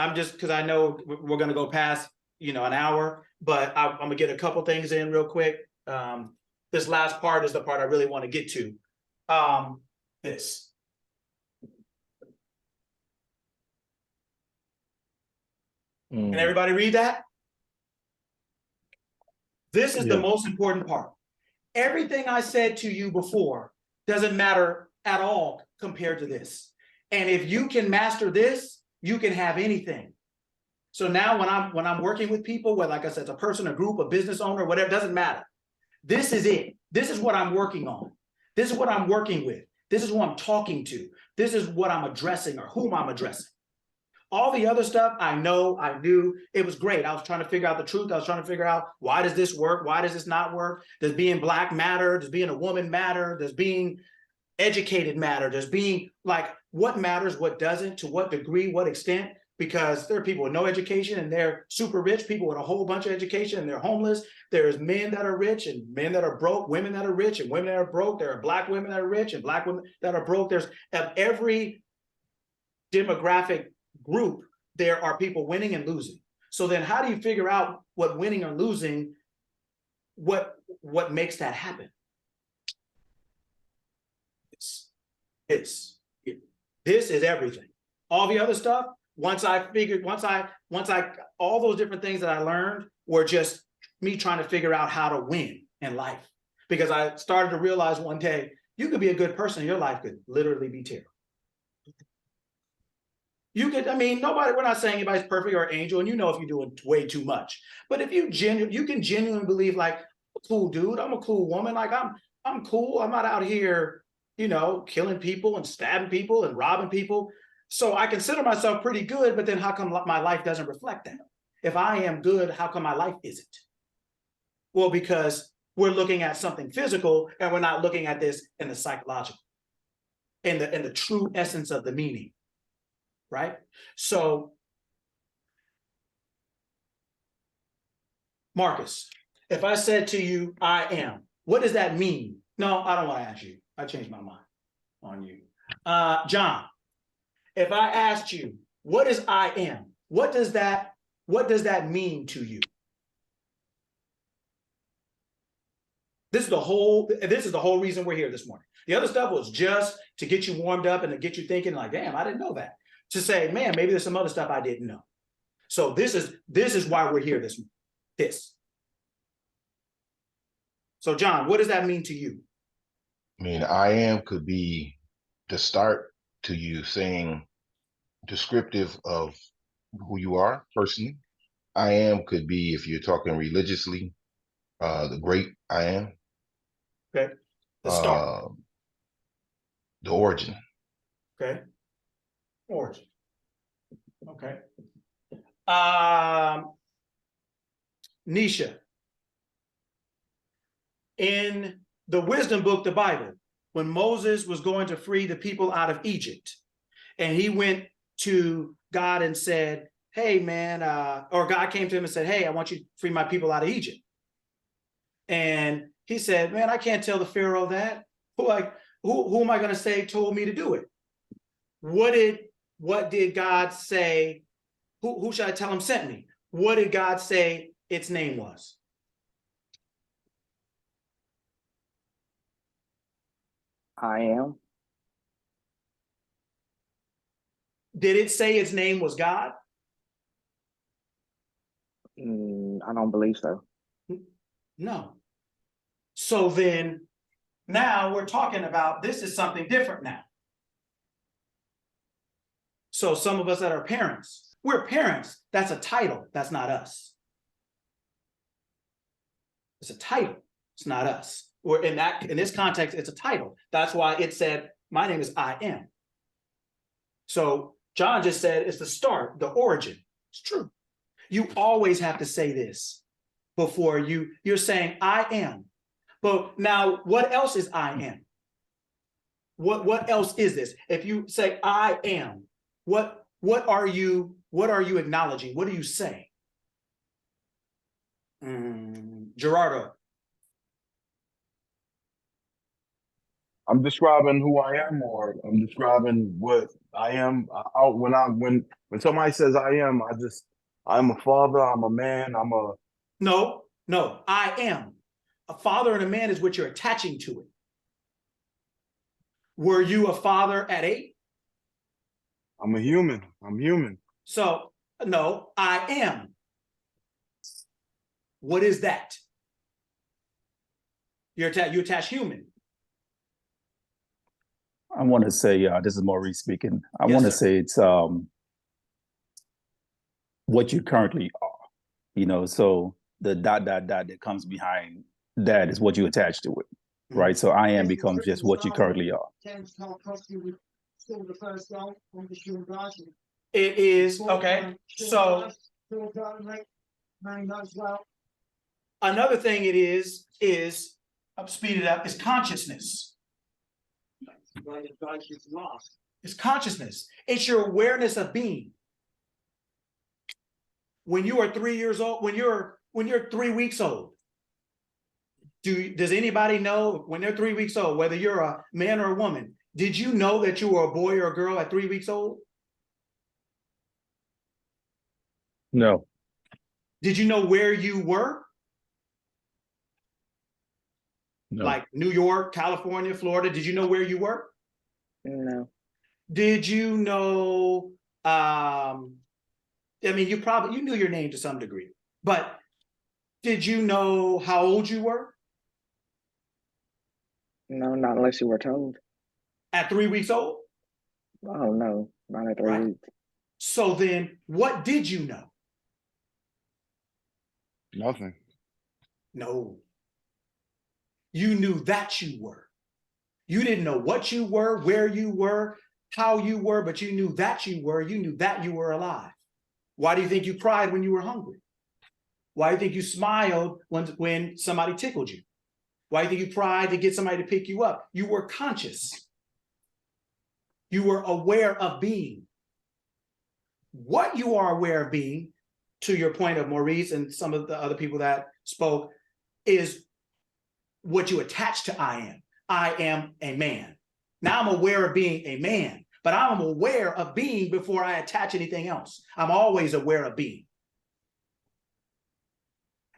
I'm just, because I know we're going to go past, an hour, but I'm going to get a couple things in real quick. This last part is the part I really want to get to. This. Can everybody read that? This is the most important part. Everything I said to you before doesn't matter at all compared to this. And if you can master this, you can have anything. So now when I'm working with people, whether, like I said, it's a person, a group, a business owner, whatever, it doesn't matter. This is it. This is what I'm working on. This is what I'm working with. This is who I'm talking to. This is what I'm addressing or whom I'm addressing. All the other stuff, I knew, it was great. I was trying to figure out the truth. I was trying to figure out, why does this work? Why does this not work? Does being Black matter? Does being a woman matter? Does being educated matter? Does being what matters, what doesn't, to what degree, what extent? Because there are people with no education and they're super rich, people with a whole bunch of education and they're homeless. There's men that are rich and men that are broke, women that are rich and women that are broke. There are Black women that are rich and Black women that are broke. There's every demographic group, there are people winning and losing. So then how do you figure out what winning or losing, what makes that happen? This is everything. All the other stuff, all those different things that I learned were just me trying to figure out how to win in life. Because I started to realize one day, you could be a good person, your life could literally be terrible. We're not saying anybody's perfect or angel, and if you're doing way too much. But if you can genuinely believe, I'm a cool dude, I'm a cool woman, I'm cool, I'm not out here, killing people and stabbing people and robbing people. So I consider myself pretty good, but then how come my life doesn't reflect that? If I am good, how come my life isn't? Well, because we're looking at something physical and we're not looking at this in the psychological, in the true essence of the meaning. Right? So, Marcus, if I said to you, I am, what does that mean? No, I don't want to ask you. I changed my mind on you. John, if I asked you, what is I am? What does that mean to you? This is the whole reason we're here this morning. The other stuff was just to get you warmed up and to get you thinking damn, I didn't know that. To say, man, maybe there's some other stuff I didn't know. So this is why we're here this morning. So John, what does that mean to you? I am could be the start to you saying descriptive of who you are personally. I am could be, if you're talking religiously, the great I am. Okay. The start. The origin. Okay. Origin. Okay. Nisha. In the wisdom book, the Bible, when Moses was going to free the people out of Egypt, and he went to God and said, hey, man, or God came to him and said, hey, I want you to free my people out of Egypt. And he said, man, I can't tell the Pharaoh that. Who am I going to say told me to do it? What did God say? Who should I tell him sent me? What did God say its name was? I am. Did it say its name was God? I don't believe so. No. So then now we're talking about, this is something different now. So some of us that are parents, we're parents. That's a title. That's not us. It's a title. It's not us. Or in this context, it's a title. That's why it said, my name is I am. So John just said it's the start, the origin. It's true. You always have to say this before you're saying I am. But now what else is I am? What else is this? If you say I am, what are you acknowledging? What do you say? Gerardo. I'm describing who I am, or I'm describing what I am. When somebody says I am, I'm a father. I'm a man. No, no, I am. A father and a man is what you're attaching to it. Were you a father at 8? I'm a human. I'm human. So, no, I am. What is that? You attach human. I want to say, this is Maurice speaking. I Yes, want to sir. say it's what you currently are. You know, so the ... that comes behind that is what you attach to it, right? So I am becomes just what you currently are. It is, okay, so another thing it is, I'll speed it up, is consciousness. It's consciousness. It's your awareness of being. When you are 3 years old, when you're 3 weeks old, does anybody know when they're 3 weeks old, whether you're a man or a woman, did you know that you were a boy or a girl at 3 weeks old? No. Did you know where you were? No. Like New York, California, Florida, did you know where you were? No. Did you know, I mean, you knew your name to some degree, but did you know how old you were No, not unless you were told. at 3 weeks old? Oh no, not at 3 Right. weeks. So then what did you know? Nothing. No. You knew that you were. You didn't know what you were, where you were, how you were, but you knew that you were. You knew that you were alive. Why do you think you cried when you were hungry? Why do you think you smiled when somebody tickled you? Why do you think you cried to get somebody to pick you up? You were conscious. You were aware of being. What you are aware of being, to your point of Maurice and some of the other people that spoke, is what you attach to I am. I am a man. Now I'm aware of being a man, but I'm aware of being before I attach anything else. I'm always aware of being.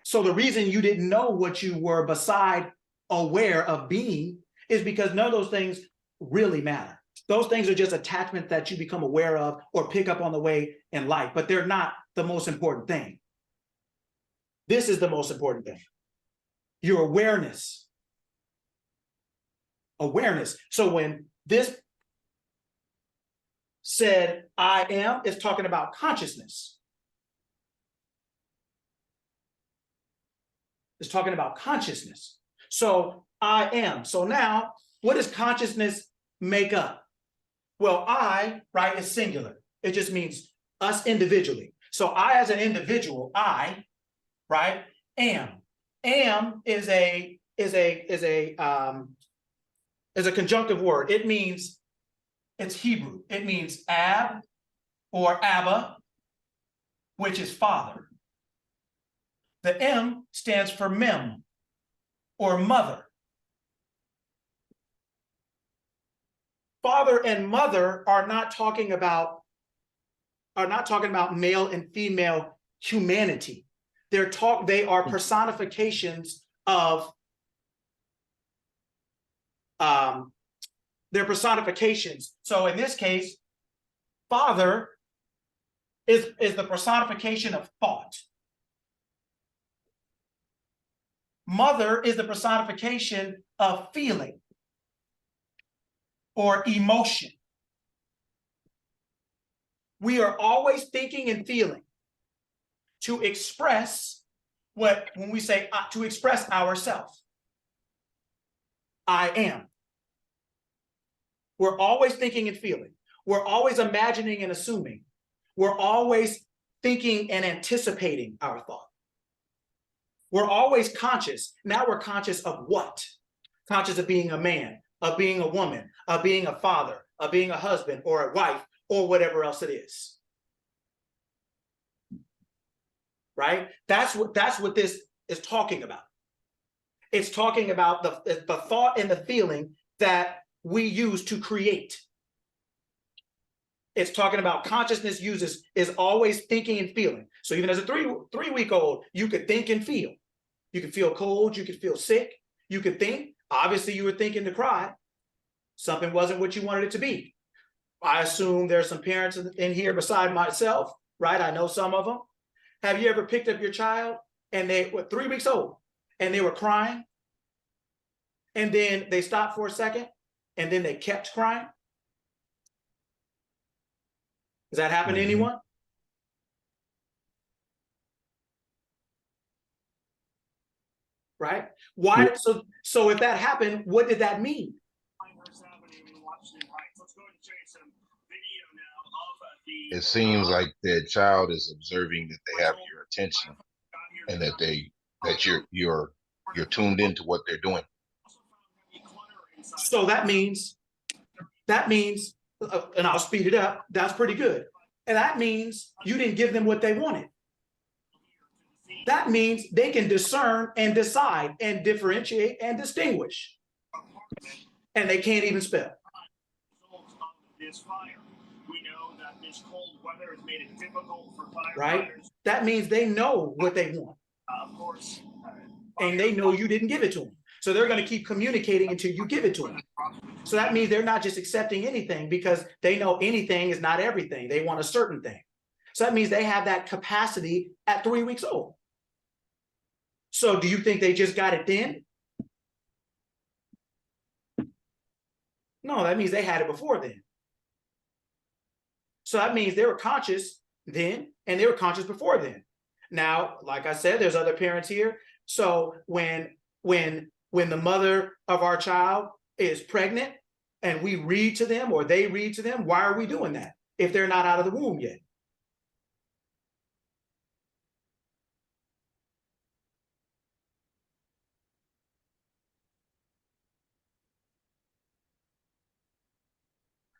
So the reason you didn't know what you were beside aware of being is because none of those things really matter. Those things are just attachments that you become aware of or pick up on the way in life, but they're not the most important thing. This is the most important thing. Your awareness. Awareness. So when this said I am, it's talking about consciousness. It's talking about consciousness. So I am. So now, what does consciousness make up? Well, I, right, is singular. It just means us individually. So I, as an individual, I, right, am. Am is a conjunctive word. It means, it's Hebrew. It means ab or Abba, which is father. The M stands for mem or mother. Father and mother are not talking about male and female humanity. They are personifications of their personifications. So in this case, father is the personification of thought. Mother is the personification of feeling or emotion. We are always thinking and feeling to express when we say to express ourselves. I am. We're always thinking and feeling. We're always imagining and assuming. We're always thinking and anticipating our thought. We're always conscious. Now we're conscious of what? Conscious of being a man, of being a woman, of being a father, of being a husband or a wife or whatever else it is. Right? That's what this is talking about. It's talking about the thought and the feeling that we use to create. It's talking about consciousness is always thinking and feeling. So even as a three-week-old, you could think and feel. You could feel cold, you could feel sick, you could think. Obviously, you were thinking to cry. Something wasn't what you wanted it to be. I assume there's some parents in here beside myself, right? I know some of them. Have you ever picked up your child and they were 3 weeks old and they were crying? And then they stopped for a second and then they kept crying? Does that happen to anyone? Right? Why? So if that happened, what did that mean? It seems like that child is observing that they have your attention and that you're tuned into what they're doing. So that means, and I'll speed it up, that's pretty good. And that means you didn't give them what they wanted. That means they can discern and decide and differentiate and distinguish. And they can't even spell. Right? That means they know what they want. And they know you didn't give it to them. So they're going to keep communicating until you give it to them. So that means they're not just accepting anything because they know anything is not everything. They want a certain thing. So that means they have that capacity at 3 weeks old. So do you think they just got it then? No, that means they had it before then. So that means they were conscious then and they were conscious before then. Now, like I said, there's other parents here. So when the mother of our child is pregnant and we read to them or they read to them, why are we doing that if they're not out of the womb yet?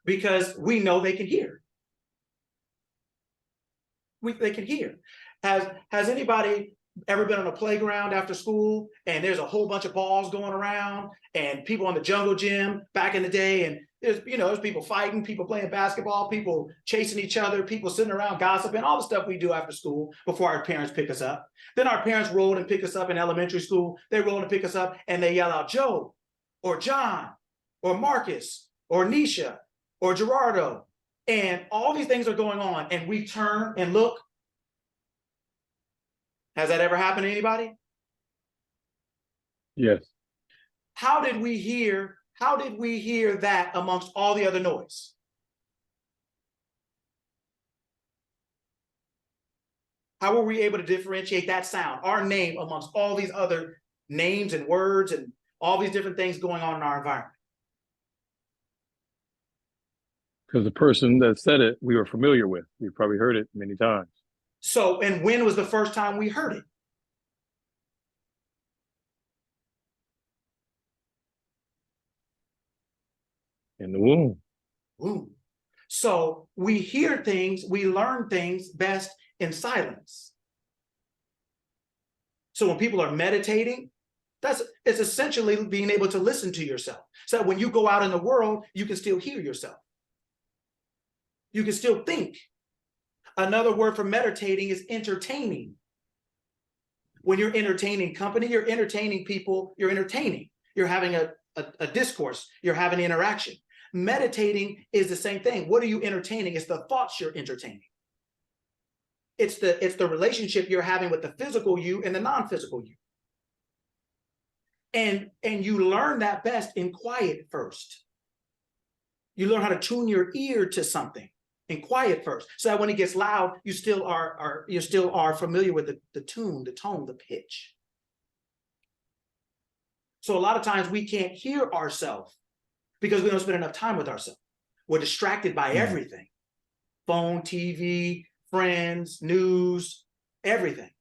Because we know they can hear. They can hear. Has anybody ever been on a playground after school and there's a whole bunch of balls going around and people on the jungle gym back in the day, and there's people fighting, people playing basketball, people chasing each other, people sitting around gossiping, all the stuff we do after school before our parents pick us up. Then our parents rolled and pick us up in elementary school. They roll and pick us up and they yell out Joe or John or Marcus or Nisha or Gerardo, and all these things are going on and we turn and look. Has that ever happened to anybody? Yes. How did we hear that amongst all the other noise? How were we able to differentiate that sound, our name, amongst all these other names and words and all these different things going on in our environment? Because the person that said it, we were familiar with. We've probably heard it many times. So, and when was the first time we heard it? In the womb. Ooh. So we hear things, we learn things best in silence. So when people are meditating, it's essentially being able to listen to yourself. So that when you go out in the world, you can still hear yourself. You can still think. Another word for meditating is entertaining. When you're entertaining company, you're entertaining people, you're entertaining. You're having a discourse, you're having an interaction. Meditating is the same thing. What are you entertaining? It's the thoughts you're entertaining. It's the relationship you're having with the physical you and the non-physical you. And you learn that best in quiet first. You learn how to tune your ear to something in quiet first, so that when it gets loud, you still are familiar with the tune, the tone, the pitch. So a lot of times we can't hear ourselves because we don't spend enough time with ourselves. We're distracted by everything. Phone, TV, friends, news, everything.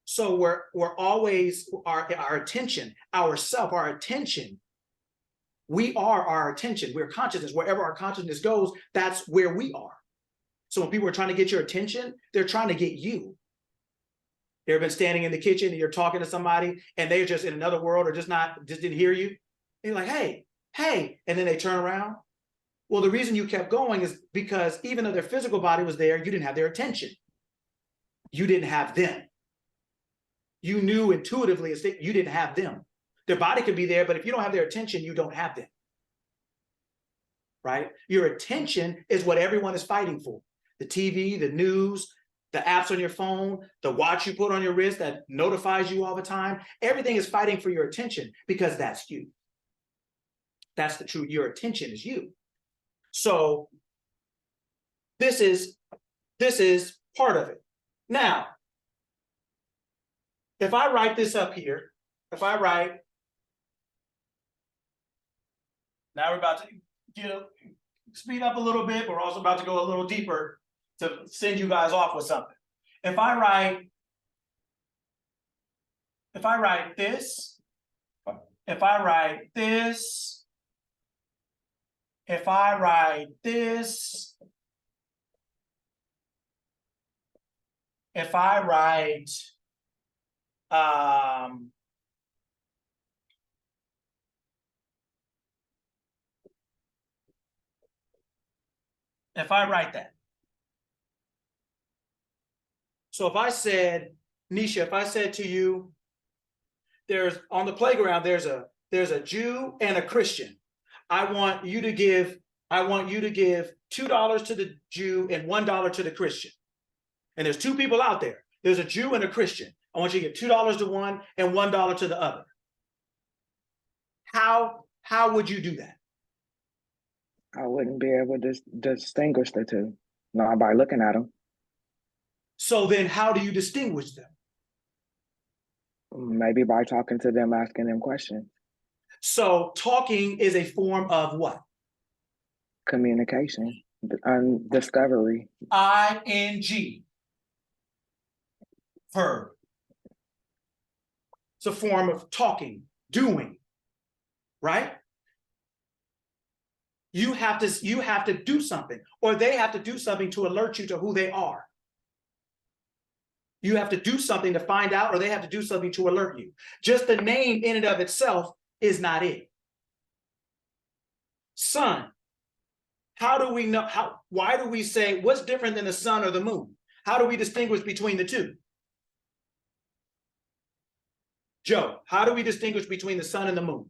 So we're always our attention, ourself, our attention. We are our attention. We're consciousness. Wherever our consciousness goes, that's where we are. So when people are trying to get your attention, they're trying to get you. You ever been standing in the kitchen and you're talking to somebody and they're just in another world or just didn't hear you? And you're like, hey, hey, and then they turn around. Well, the reason you kept going is because even though their physical body was there, you didn't have their attention. You didn't have them. You knew intuitively you didn't have them. Their body could be there, but if you don't have their attention, you don't have them. Right? Your attention is what everyone is fighting for. The TV, the news, the apps on your phone, the watch you put on your wrist that notifies you all the time. Everything is fighting for your attention because that's you. That's the truth. Your attention is you. So this is part of it. Now, if I write this up here, if I write, now we're about to speed up a little bit, but we're also about to go a little deeper to send you guys off with something. If I write this, if I write this, if I write this, if I write if I write that. So if I said, Nisha, if I said to you, there's on the playground, there's a Jew and a Christian. I want you to give $2 to the Jew and $1 to the Christian. And there's two people out there. There's a Jew and a Christian. I want you to give $2 to one and $1 to the other. How would you do that? I wouldn't be able to distinguish the two. Not by looking at them. So then how do you distinguish them? Maybe by talking to them, asking them questions. So talking is a form of what? Communication, discovery. ing. Verb. It's a form of talking, doing, right? You have to do something, or they have to do something to alert you to who they are. You have to do something to find out, or they have to do something to alert you. Just the name in and of itself is not it. Sun. How do we know? Why do we say what's different than the sun or the moon? How do we distinguish between the two? Joe, how do we distinguish between the sun and the moon?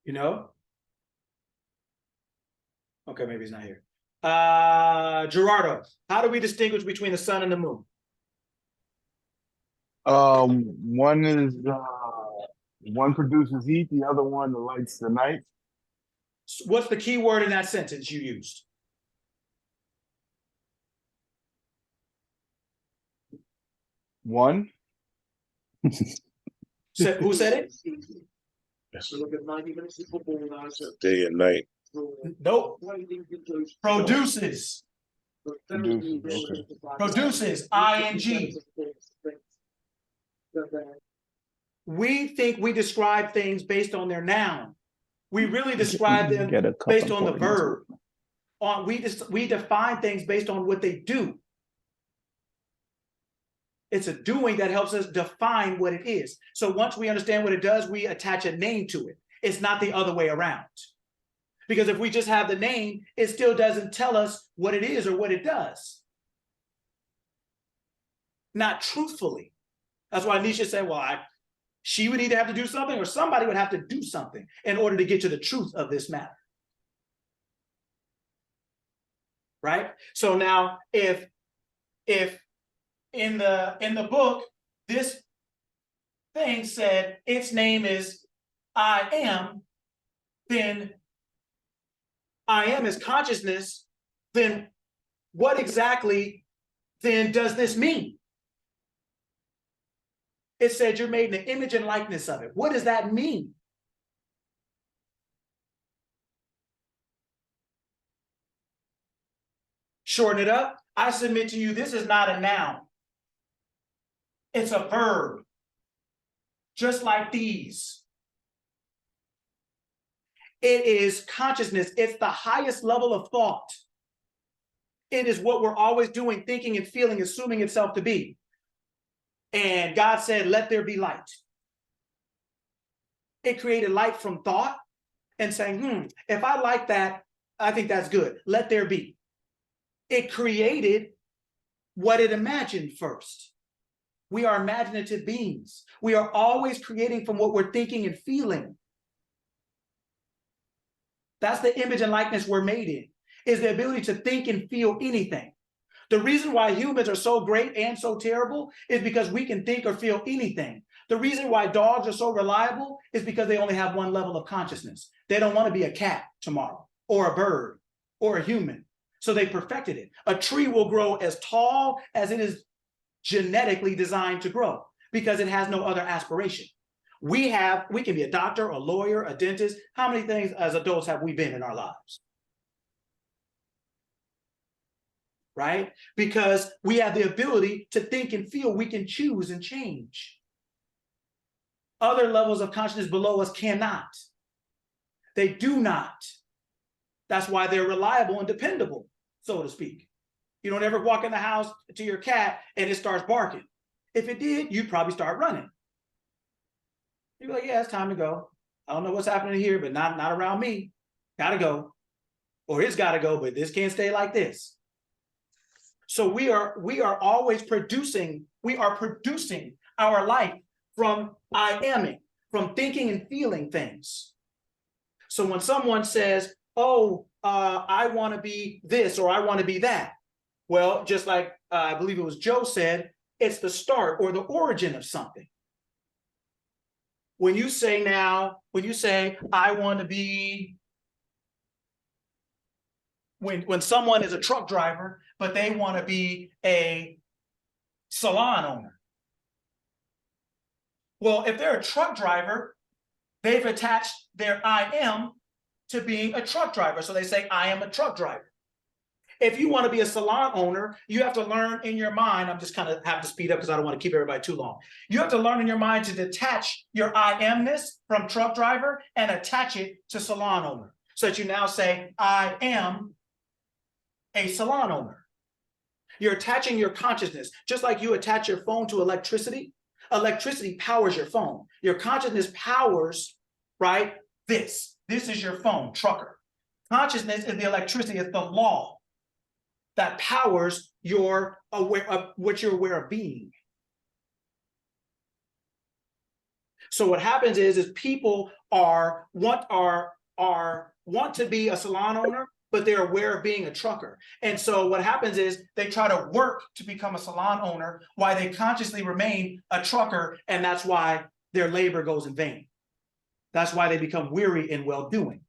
You know? Okay, maybe he's not here. Gerardo, how do we distinguish between the sun and the moon? One is one produces heat, the other one lights the night. What's the key word in that sentence you used? One. Who said it? Yes. Day and night. Nope. Produces. Produces, okay. Produces, ing. We think we describe things based on their noun. We really describe them based on the verb. We define things based on what they do. It's a doing that helps us define what it is. So once we understand what it does, we attach a name to it. It's not the other way around. Because if we just have the name, it still doesn't tell us what it is or what it does. Not truthfully. That's why Nisha said, well, she would either have to do something or somebody would have to do something in order to get to the truth of this matter. Right? So now if in the book, this thing said its name is I am, then I am is consciousness, then what exactly then does this mean? It said you're made in the image and likeness of it. What does that mean? Shorten it up. I submit to you, this is not a noun. It's a verb. Just like these. It is consciousness. It's the highest level of thought. It is what we're always doing, thinking and feeling, assuming itself to be. And God said, let there be light. It created light from thought and saying, if I like that, I think that's good. Let there be. It created what it imagined first. We are imaginative beings. We are always creating from what we're thinking and feeling. That's the image and likeness we're made in, is the ability to think and feel anything. The reason why humans are so great and so terrible is because we can think or feel anything. The reason why dogs are so reliable is because they only have one level of consciousness. They don't want to be a cat tomorrow, or a bird, or a human. So they perfected it. A tree will grow as tall as it is genetically designed to grow because it has no other aspiration. We can be a doctor, a lawyer, a dentist. How many things as adults have we been in our lives? Right? Because we have the ability to think and feel. We can choose and change. Other levels of consciousness below us cannot. They do not. That's why they're reliable and dependable, so to speak. You don't ever walk in the house to your cat and it starts barking. If it did, you'd probably start running. You'd be like, yeah, it's time to go. I don't know what's happening here, but not around me. Gotta go. Or it's gotta go, but this can't stay like this. So we are always producing, our life from I aming, from thinking and feeling things. So when someone says, oh, I want to be this or I want to be that, well, just like I believe it was Joe said, it's the start or the origin of something. When you say I want to be, when someone is a truck driver, but they want to be a salon owner. Well, if they're a truck driver, they've attached their I am to being a truck driver. So they say, I am a truck driver. If you want to be a salon owner, you have to learn in your mind, I'm just kind of have to speed up because I don't want to keep everybody too long. You have to learn in your mind to detach your I amness from truck driver and attach it to salon owner. So that you now say, I am a salon owner. You're attaching your consciousness, just like you attach your phone to electricity. Electricity powers your phone. Your consciousness powers, right? This is your phone, trucker. Consciousness is the electricity, it's the law that powers your what you're aware of being. So what happens is people want to be a salon owner, but they're aware of being a trucker. And so what happens is they try to work to become a salon owner while they consciously remain a trucker, and that's why their labor goes in vain. That's why they become weary in well-doing,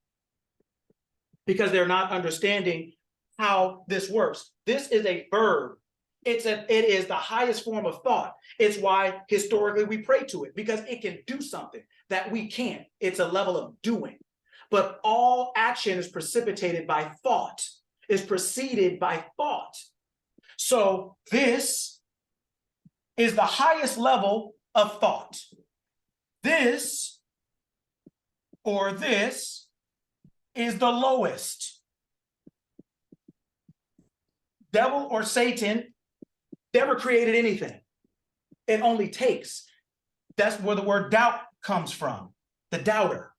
because they're not understanding how this works. This is a verb. It is the highest form of thought. It's why historically we pray to it, because it can do something that we can't. It's a level of doing. But all action is precipitated by thought, is preceded by thought. So this is the highest level of thought. This is the lowest. Devil or Satan never created anything. It only takes. That's where the word doubt comes from, the doubter.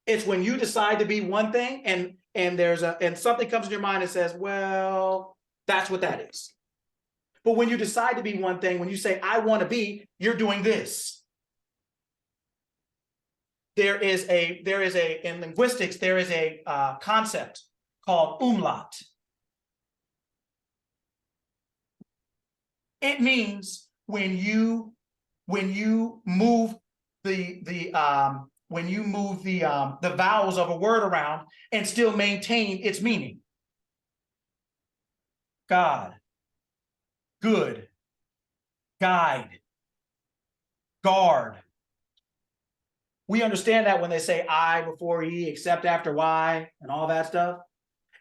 It's when you decide to be one thing and something comes in your mind and says, well, that's what that is. But when you decide to be one thing, when you say, I want to be, you're doing this. In linguistics, there is a concept called umlaut. It means when you move the vowels of a word around and still maintain its meaning. God, good, guide, guard. We understand that when they say I before E, except after Y, and all that stuff.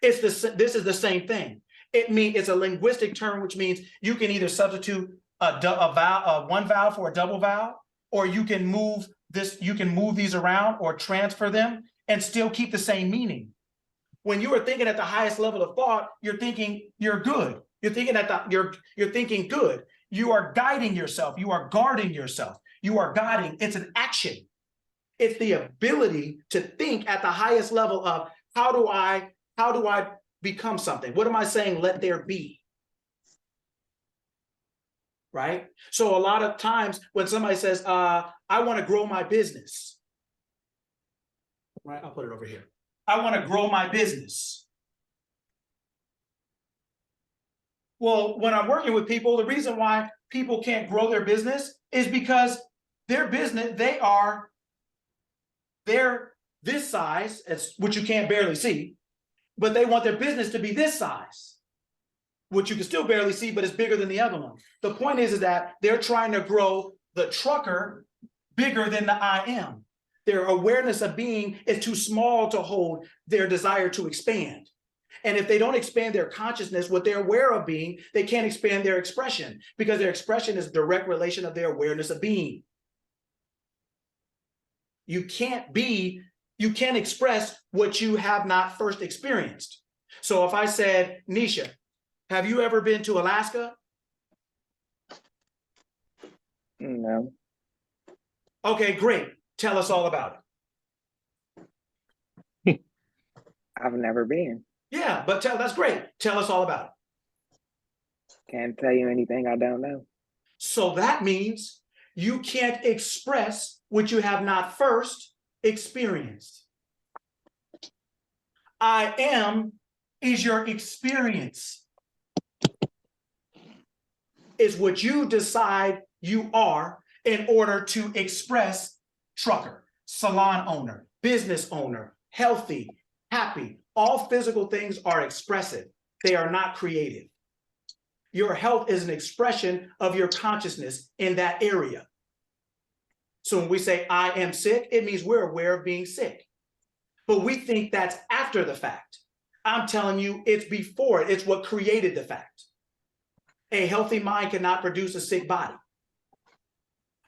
This is the same thing. It's a linguistic term, which means you can either substitute one vowel for a double vowel, or you can move these around or transfer them and still keep the same meaning. When you are thinking at the highest level of thought, you're thinking you're good. You're thinking you're thinking good. You are guiding yourself. You are guarding yourself. You are guiding. It's an action. It's the ability to think at the highest level of how do I become something? What am I saying? Let there be. Right? So a lot of times when somebody says, I want to grow my business. Right? I'll put it over here. I want to grow my business. Well, when I'm working with people, the reason why people can't grow their business is because their business, they're this size, which you can't barely see, but they want their business to be this size, which you can still barely see, but it's bigger than the other one. The point is that they're trying to grow the trucker bigger than the I am. Their awareness of being is too small to hold their desire to expand. And if they don't expand their consciousness, what they're aware of being, they can't expand their expression, because their expression is a direct relation of their awareness of being. You can't express what you have not first experienced. So if I said, Nisha, have you ever been to Alaska? No. Okay, great. Tell us all about it. I've never been. Yeah, but that's great. Tell us all about it. Can't tell you anything I don't know. So that means you can't express what you have not first experienced. I am is your experience. Is what you decide you are in order to express trucker, salon owner, business owner, healthy, happy. All physical things are expressive. They are not creative. Your health is an expression of your consciousness in that area. So when we say I am sick, it means we're aware of being sick. But we think that's after the fact. I'm telling you, it's before it. It's what created the fact. A healthy mind cannot produce a sick body.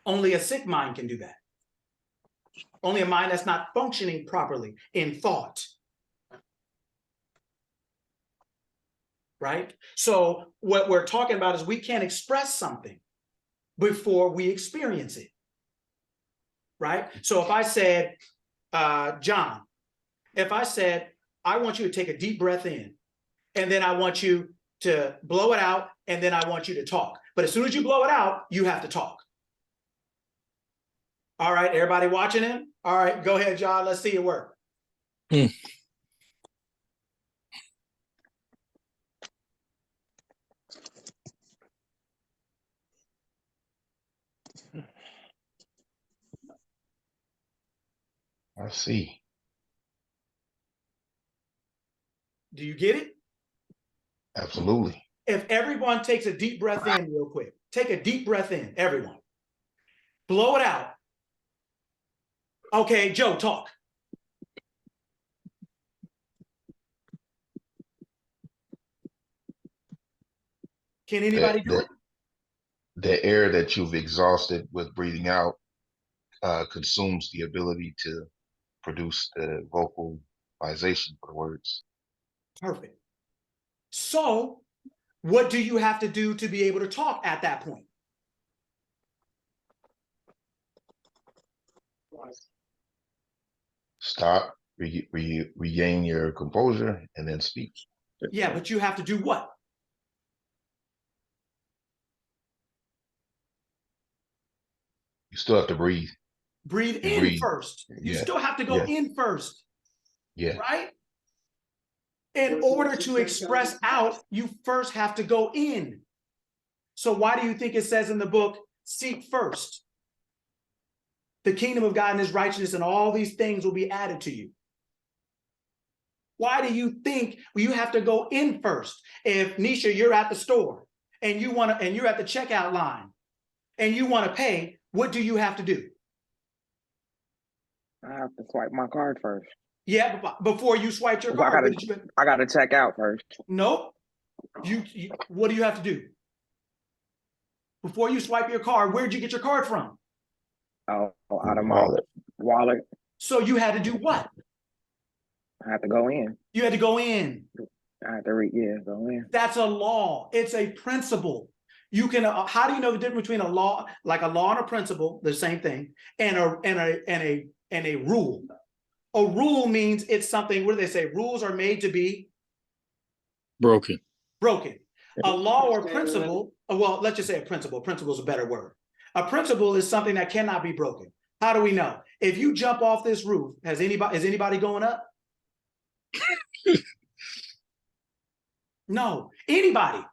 Only a sick mind can do that. Only a mind that's not functioning properly in thought. Right? So what we're talking about is we can't express something before we experience it. Right? So if I said, John, if I said, I want you to take a deep breath in, and then I want you to blow it out, and then I want you to talk. But as soon as you blow it out, you have to talk. All right, everybody watching him? All right, go ahead, John. Let's see it work. I see. Do you get it? Absolutely. If everyone takes a deep breath in real quick, take a deep breath in, everyone. Blow it out. Okay, Joe, talk. Can anybody do it? The air that you've exhausted with breathing out consumes the ability to produce the vocalization for the words. Perfect. So what do you have to do to be able to talk at that point? Stop, regain your composure, and then speak. Yeah, but you have to do what? You still have to breathe. Breathe in Breathe. first. You Yeah. still have to go Yeah. in first, Yeah. right? In order to express out, you first have to go in. So why do you think it says in the book, seek first the kingdom of God and his righteousness, and all these things will be added to you? Why do you think you have to go in first? If Nisha, you're at the store and you're at the checkout line and you want to pay, what do you have to do? I have to swipe my card first. Yeah, but before you swipe your Well, card, I gotta check out first. nope. You what do you have to do? Before you swipe your card, where'd you get your card from? Oh, out of my wallet. So you had to do what? I have to go in. You had to go in. I have to go in. That's a law. It's a principle. You can. How do you know the difference between a law, like a law and a principle, the same thing, and a rule? A rule means it's something. What do they say? Rules are made to be Broken. broken. A law or principle. Well, let's just say a principle. Principle is a better word. A principle is something that cannot be broken. How do we know? If you jump off this roof, is anybody going up? No, anybody.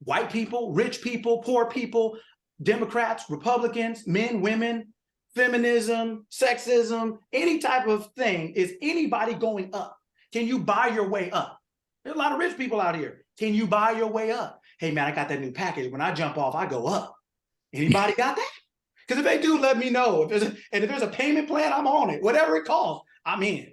White people, rich people, poor people, Democrats, Republicans, men, women, feminism, sexism, any type of thing. Is anybody going up? Can you buy your way up? There's a lot of rich people out here. Can you buy your way up? Hey man, I got that new package. When I jump off, I go up. Anybody got that? Because if they do, let me know. If there's a payment plan, I'm on it. Whatever it costs, I'm in.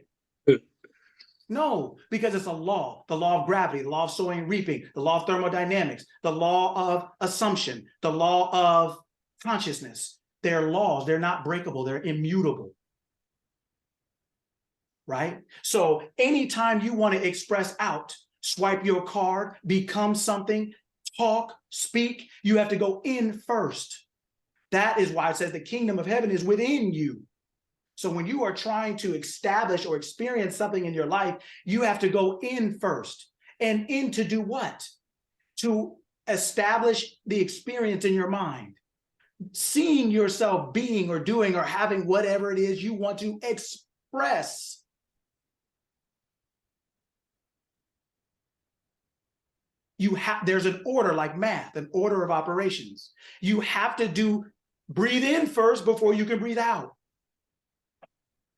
No, because it's a law, the law of gravity, the law of sowing and reaping, the law of thermodynamics, the law of assumption, the law of consciousness. They're laws. They're not breakable. They're immutable. Right? So anytime you want to express out, swipe your card, become something, talk, speak, you have to go in first. That is why it says the kingdom of heaven is within you. So when you are trying to establish or experience something in your life, you have to go in first. And in to do what? To establish the experience in your mind. Seeing yourself being or doing or having whatever it is you want to express. There's an order like math, an order of operations. You have to breathe in first before you can breathe out.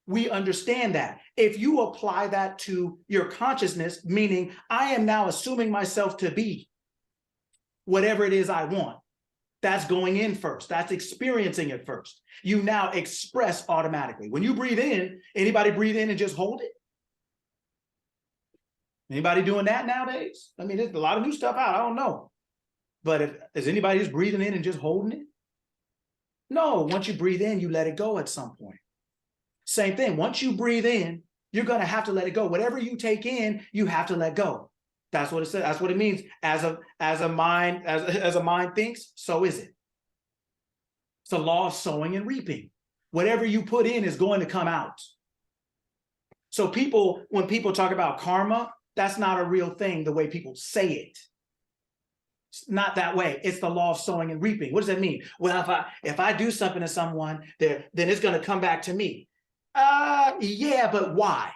We understand that. If you apply that to your consciousness, meaning I am now assuming myself to be whatever it is I want, that's going in first. That's experiencing it first. You now express automatically. When you breathe in, anybody breathe in and just hold it? Anybody doing that nowadays? I mean, there's a lot of new stuff out. I don't know. But is anybody just breathing in and just holding it? No, once you breathe in, you let it go at some point. Same thing. Once you breathe in, you're going to have to let it go. Whatever you take in, you have to let go. That's what it says. That's what it means. As a mind thinks, so is it. It's the law of sowing and reaping. Whatever you put in is going to come out. So when people talk about karma, that's not a real thing the way people say it. It's not that way. It's the law of sowing and reaping. What does that mean? Well, if I do something to someone, then it's going to come back to me. Yeah, but why?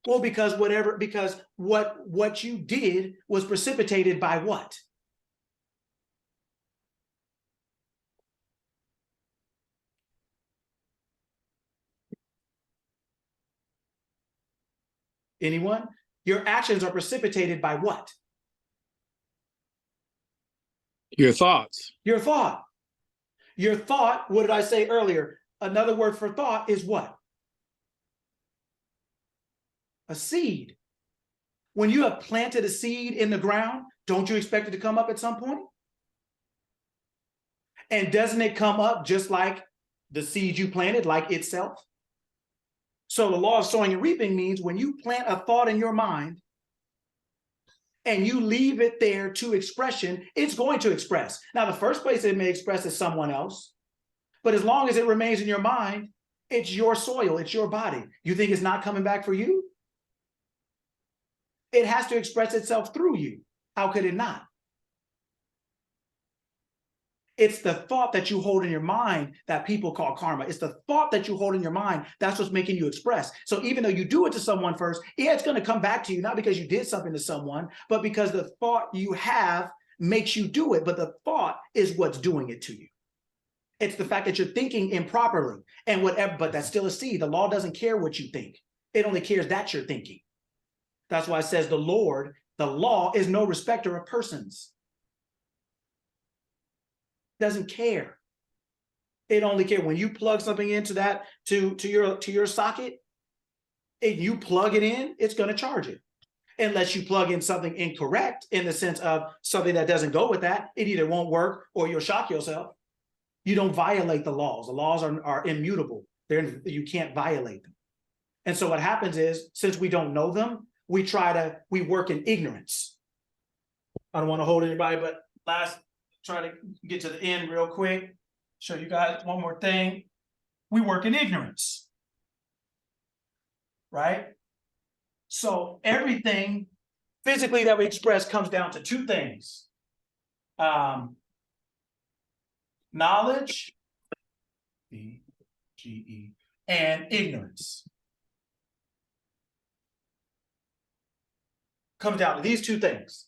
Well, because what you did was precipitated by what? Anyone? Your actions are precipitated by what? Your thoughts. Your thought. Your thought, what did I say earlier? Another word for thought is what? A seed. When you have planted a seed in the ground, don't you expect it to come up at some point? And doesn't it come up just like the seed you planted, like itself? So the law of sowing and reaping means when you plant a thought in your mind and you leave it there to expression, it's going to express. Now, the first place it may express is someone else, but as long as it remains in your mind, it's your soil, it's your body. You think it's not coming back for you? It has to express itself through you. How could it not? It's the thought that you hold in your mind that people call karma. It's the thought that you hold in your mind. That's what's making you express. So even though you do it to someone first, yeah, it's going to come back to you, not because you did something to someone, but because the thought you have makes you do it. But the thought is what's doing it to you. It's the fact that you're thinking improperly and whatever, but that's still a seed. The law doesn't care what you think. It only cares that you're thinking. That's why it says the law is no respecter of persons. Doesn't care. It only cares when you plug something into that to your socket, and you plug it in, it's going to charge it. unless you plug in something incorrect in the sense of something that doesn't go with that. It either won't work or you'll shock yourself. You don't violate the laws. The laws are immutable. You can't violate them. And so what happens is, since we don't know them, we work in ignorance. I don't want to hold anybody, but try to get to the end real quick. Show you guys one more thing. We work in ignorance, right? So everything physically that we express comes down to two things. Knowledge, E-G-E, and ignorance. Comes down to these two things.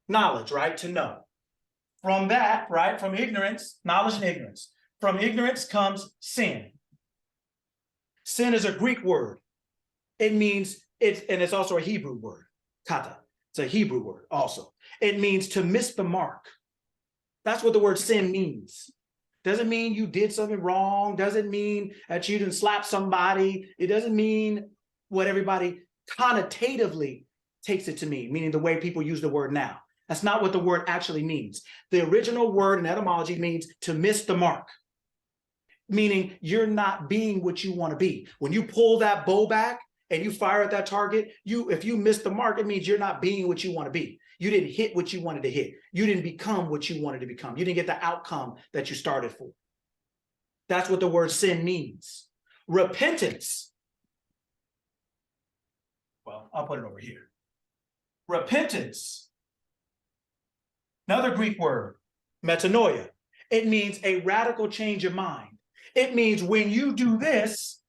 Knowledge, right? To know. From that, right? From ignorance, knowledge and ignorance. From ignorance comes sin. Sin is a Greek word. It means and it's also a Hebrew word, kata. It's a Hebrew word also. It means to miss the mark. That's what the word sin means. Doesn't mean you did something wrong. Doesn't mean that you didn't slap somebody. It doesn't mean what everybody connotatively takes it to mean, meaning the way people use the word now. That's not what the word actually means. The original word in etymology means to miss the mark, meaning you're not being what you want to be. When you pull that bow back and you fire at that target, if you miss the mark, it means you're not being what you want to be. You didn't hit what you wanted to hit. You didn't become what you wanted to become. You didn't get the outcome that you started for. That's what the word sin means. Repentance. Well, I'll put it over here. Repentance. Another Greek word, metanoia. It means a radical change of mind. It means when you do this,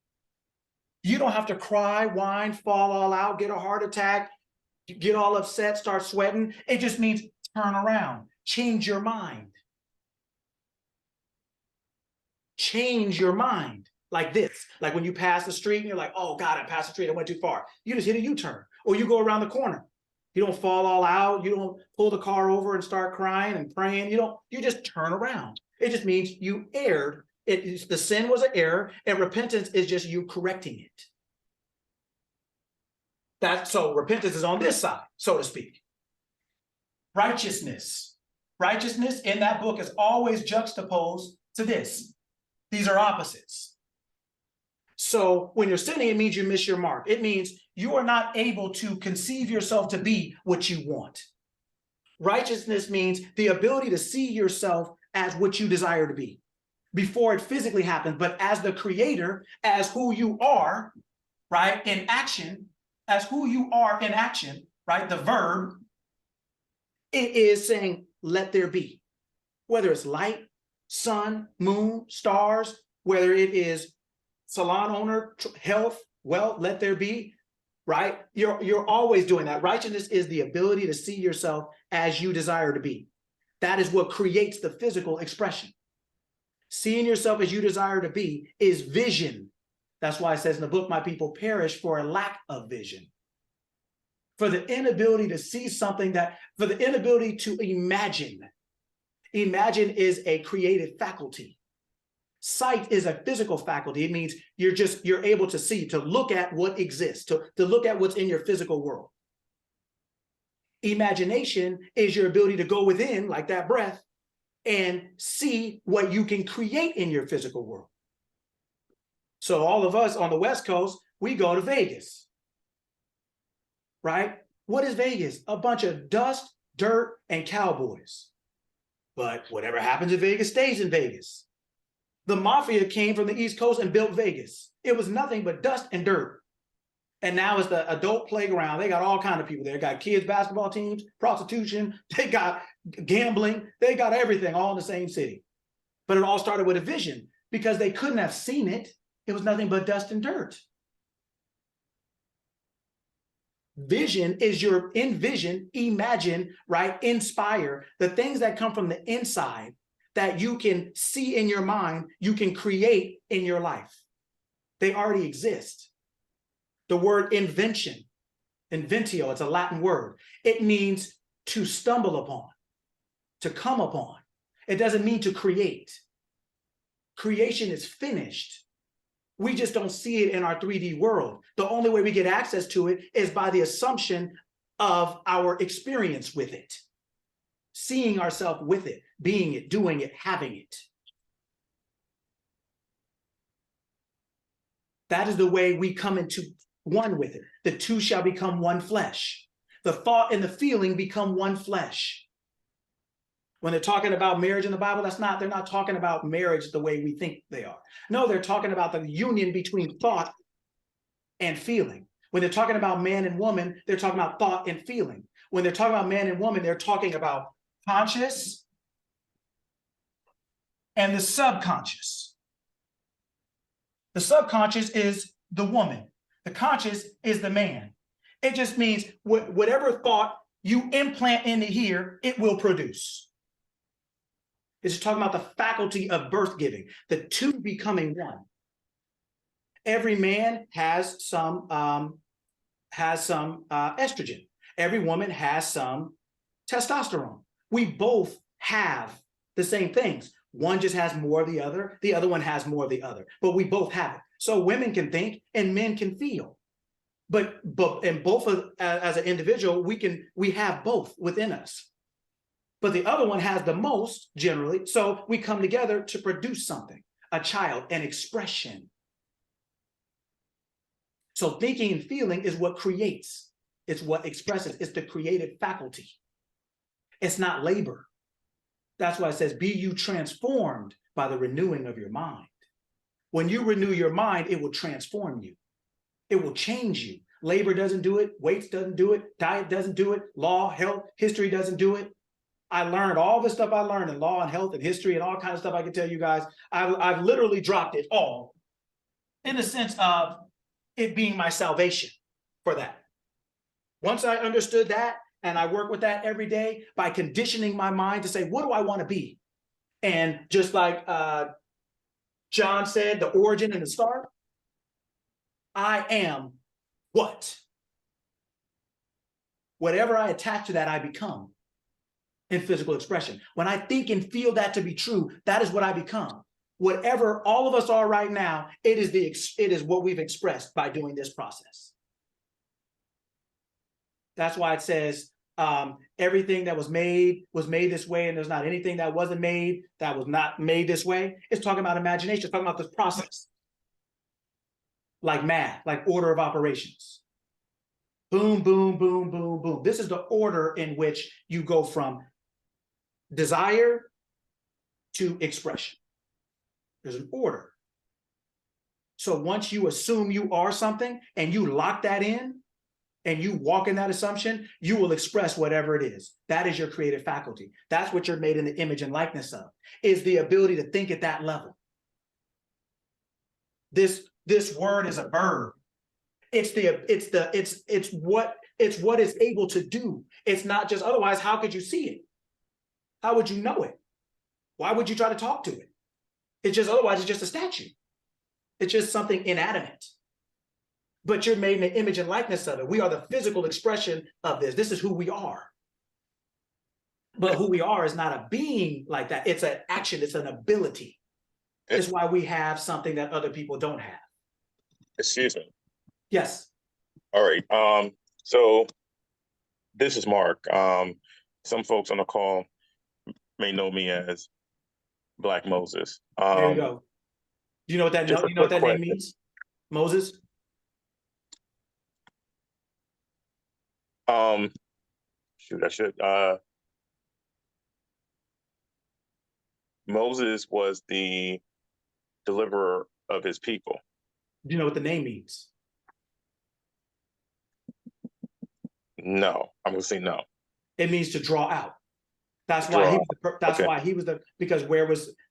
you don't have to cry, whine, fall all out, get a heart attack, get all upset, start sweating. It just means turn around, change your mind. Change your mind like this. Like when you pass the street and you're like, oh God, I passed the street, I went too far. You just hit a U-turn, or you go around the corner. You don't fall all out. You don't pull the car over and start crying and praying. You just turn around. It just means you erred. The sin was an error, and repentance is just you correcting it. So repentance is on this side, so to speak. Righteousness. Righteousness in that book is always juxtaposed to this. These are opposites. So when you're sinning, it means you miss your mark. It means you are not able to conceive yourself to be what you want. Righteousness means the ability to see yourself as what you desire to be before it physically happens, but as the creator, as who you are, right, in action, as who you are in action, right, the verb, it is saying, let there be. Whether it's light, sun, moon, stars, whether it is salon owner, health, wealth, let there be, right? You're always doing that. Righteousness is the ability to see yourself as you desire to be. That is what creates the physical expression. Seeing yourself as you desire to be is vision. That's why it says in the book, my people perish for a lack of vision. For the inability to see something for the inability to imagine. Imagine is a creative faculty. Sight is a physical faculty. It means you're able to see, to look at what exists, to look at what's in your physical world. Imagination is your ability to go within, like that breath, and see what you can create in your physical world. So all of us on the West Coast, we go to Vegas, right? What is Vegas? A bunch of dust, dirt, and cowboys. But whatever happens in Vegas stays in Vegas. The mafia came from the East Coast and built Vegas. It was nothing but dust and dirt. And now it's the adult playground. They got all kinds of people there. They got kids' basketball teams, prostitution, they got gambling, they got everything all in the same city. But it all started with a vision because they couldn't have seen it. It was nothing but dust and dirt. Vision is your envision, imagine, right? Inspire the things that come from the inside that you can see in your mind, you can create in your life. They already exist. The word invention, inventio, it's a Latin word. It means to stumble upon, to come upon. It doesn't mean to create. Creation is finished. We just don't see it in our 3D world. The only way we get access to it is by the assumption of our experience with it, seeing ourselves with it, being it, doing it, having it. That is the way we come into one with it. The two shall become one flesh. The thought and the feeling become one flesh. When they're talking about marriage in the Bible, they're not talking about marriage the way we think they are. No, they're talking about the union between thought and feeling. When they're talking about man and woman, they're talking about thought and feeling. When they're talking about man and woman, they're talking about conscious and the subconscious. The subconscious is the woman. The conscious is the man. It just means whatever thought you implant into here, it will produce. It's talking about the faculty of birth giving, the two becoming one. Every man has some estrogen. Every woman has some testosterone. We both have the same things. One just has more of the other one has more of the other, but we both have it. So women can think and men can feel. But both as an individual, we have both within us. But the other one has the most generally, so we come together to produce something, a child, an expression. So thinking and feeling is what creates. It's what expresses. It's the creative faculty. It's not labor. That's why it says, be you transformed by the renewing of your mind. When you renew your mind, it will transform you. It will change you. Labor doesn't do it. Weights doesn't do it. Diet doesn't do it. Law, health, history doesn't do it. I learned all the stuff I learned in law and health and history and all kinds of stuff I can tell you guys. I've literally dropped it all in the sense of it being my salvation for that. Once I understood that, and I work with that every day by conditioning my mind to say, what do I want to be? And just like John said, the origin and the start, I am what? Whatever I attach to that, I become in physical expression. When I think and feel that to be true, that is what I become. Whatever all of us are right now, it is what we've expressed by doing this process. That's why it says everything that was made this way, and there's not anything that wasn't made that was not made this way. It's talking about imagination, it's talking about this process. Like math, like order of operations. Boom, boom, boom, boom, boom. This is the order in which you go from desire to expression. There's an order. So once you assume you are something and you lock that in and you walk in that assumption, you will express whatever it is. That is your creative faculty. That's what you're made in the image and likeness of, is the ability to think at that level. This word is a verb. It's what it's able to do. It's not just, otherwise, how could you see it? How would you know it? Why would you try to talk to it? It's just, otherwise, it's just a statue. It's just something inanimate. But you're made in the image and likeness of it. We are the physical expression of this. This is who we are. But who we are is not a being like that. It's an action. It's an ability. It's why we have something that other people don't have. Excuse me. Yes. All right. So this is Mark. Some folks on the call may know me as Black Moses. There you go. Do you know what that name means? Moses? Shoot, I should. Moses was the deliverer of his people. Do you know what the name means? No, I'm gonna say no. It means to draw out. That's why he was because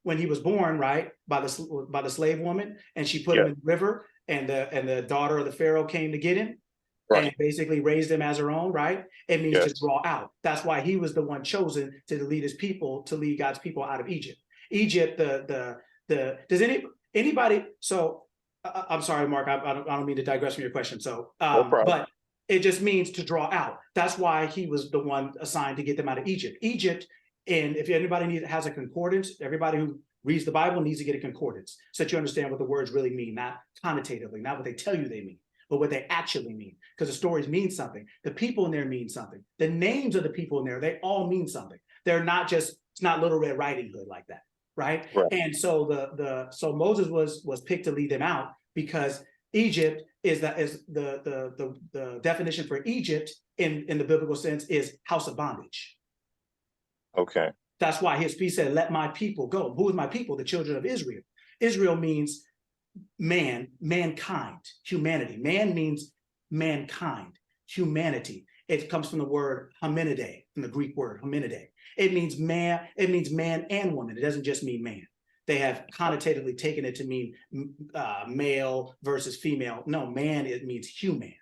when he was born, right, by the slave woman, and she put him in the river, and the daughter of the Pharaoh came to get him, right, and basically raised him as her own, right? It means to draw out. That's why he was the one chosen to lead his people, to lead God's people out of Egypt. Egypt, does anybody? So I'm sorry, Mark, I don't mean to digress from your question. So, no problem. But it just means to draw out. That's why he was the one assigned to get them out of Egypt. Egypt, and if anybody has a concordance, everybody who reads the Bible needs to get a concordance so that you understand what the words really mean, not connotatively, not what they tell you they mean. but what they actually mean. Because the stories mean something. The people in there mean something. The names of the people in there, they all mean something. They're not just, it's not Little Red Riding Hood like that, right? Right. And so so Moses was picked to lead them out because Egypt is the definition for Egypt in the biblical sense is house of bondage. Okay. That's why he said, let my people go. Who is my people? The children of Israel. Israel means man, mankind, humanity. Man means mankind, humanity. It comes from the word hominidae, from the Greek word hominidae. It means man and woman. It doesn't just mean man. They have connotatively taken it to mean male versus female. No, man, it means human.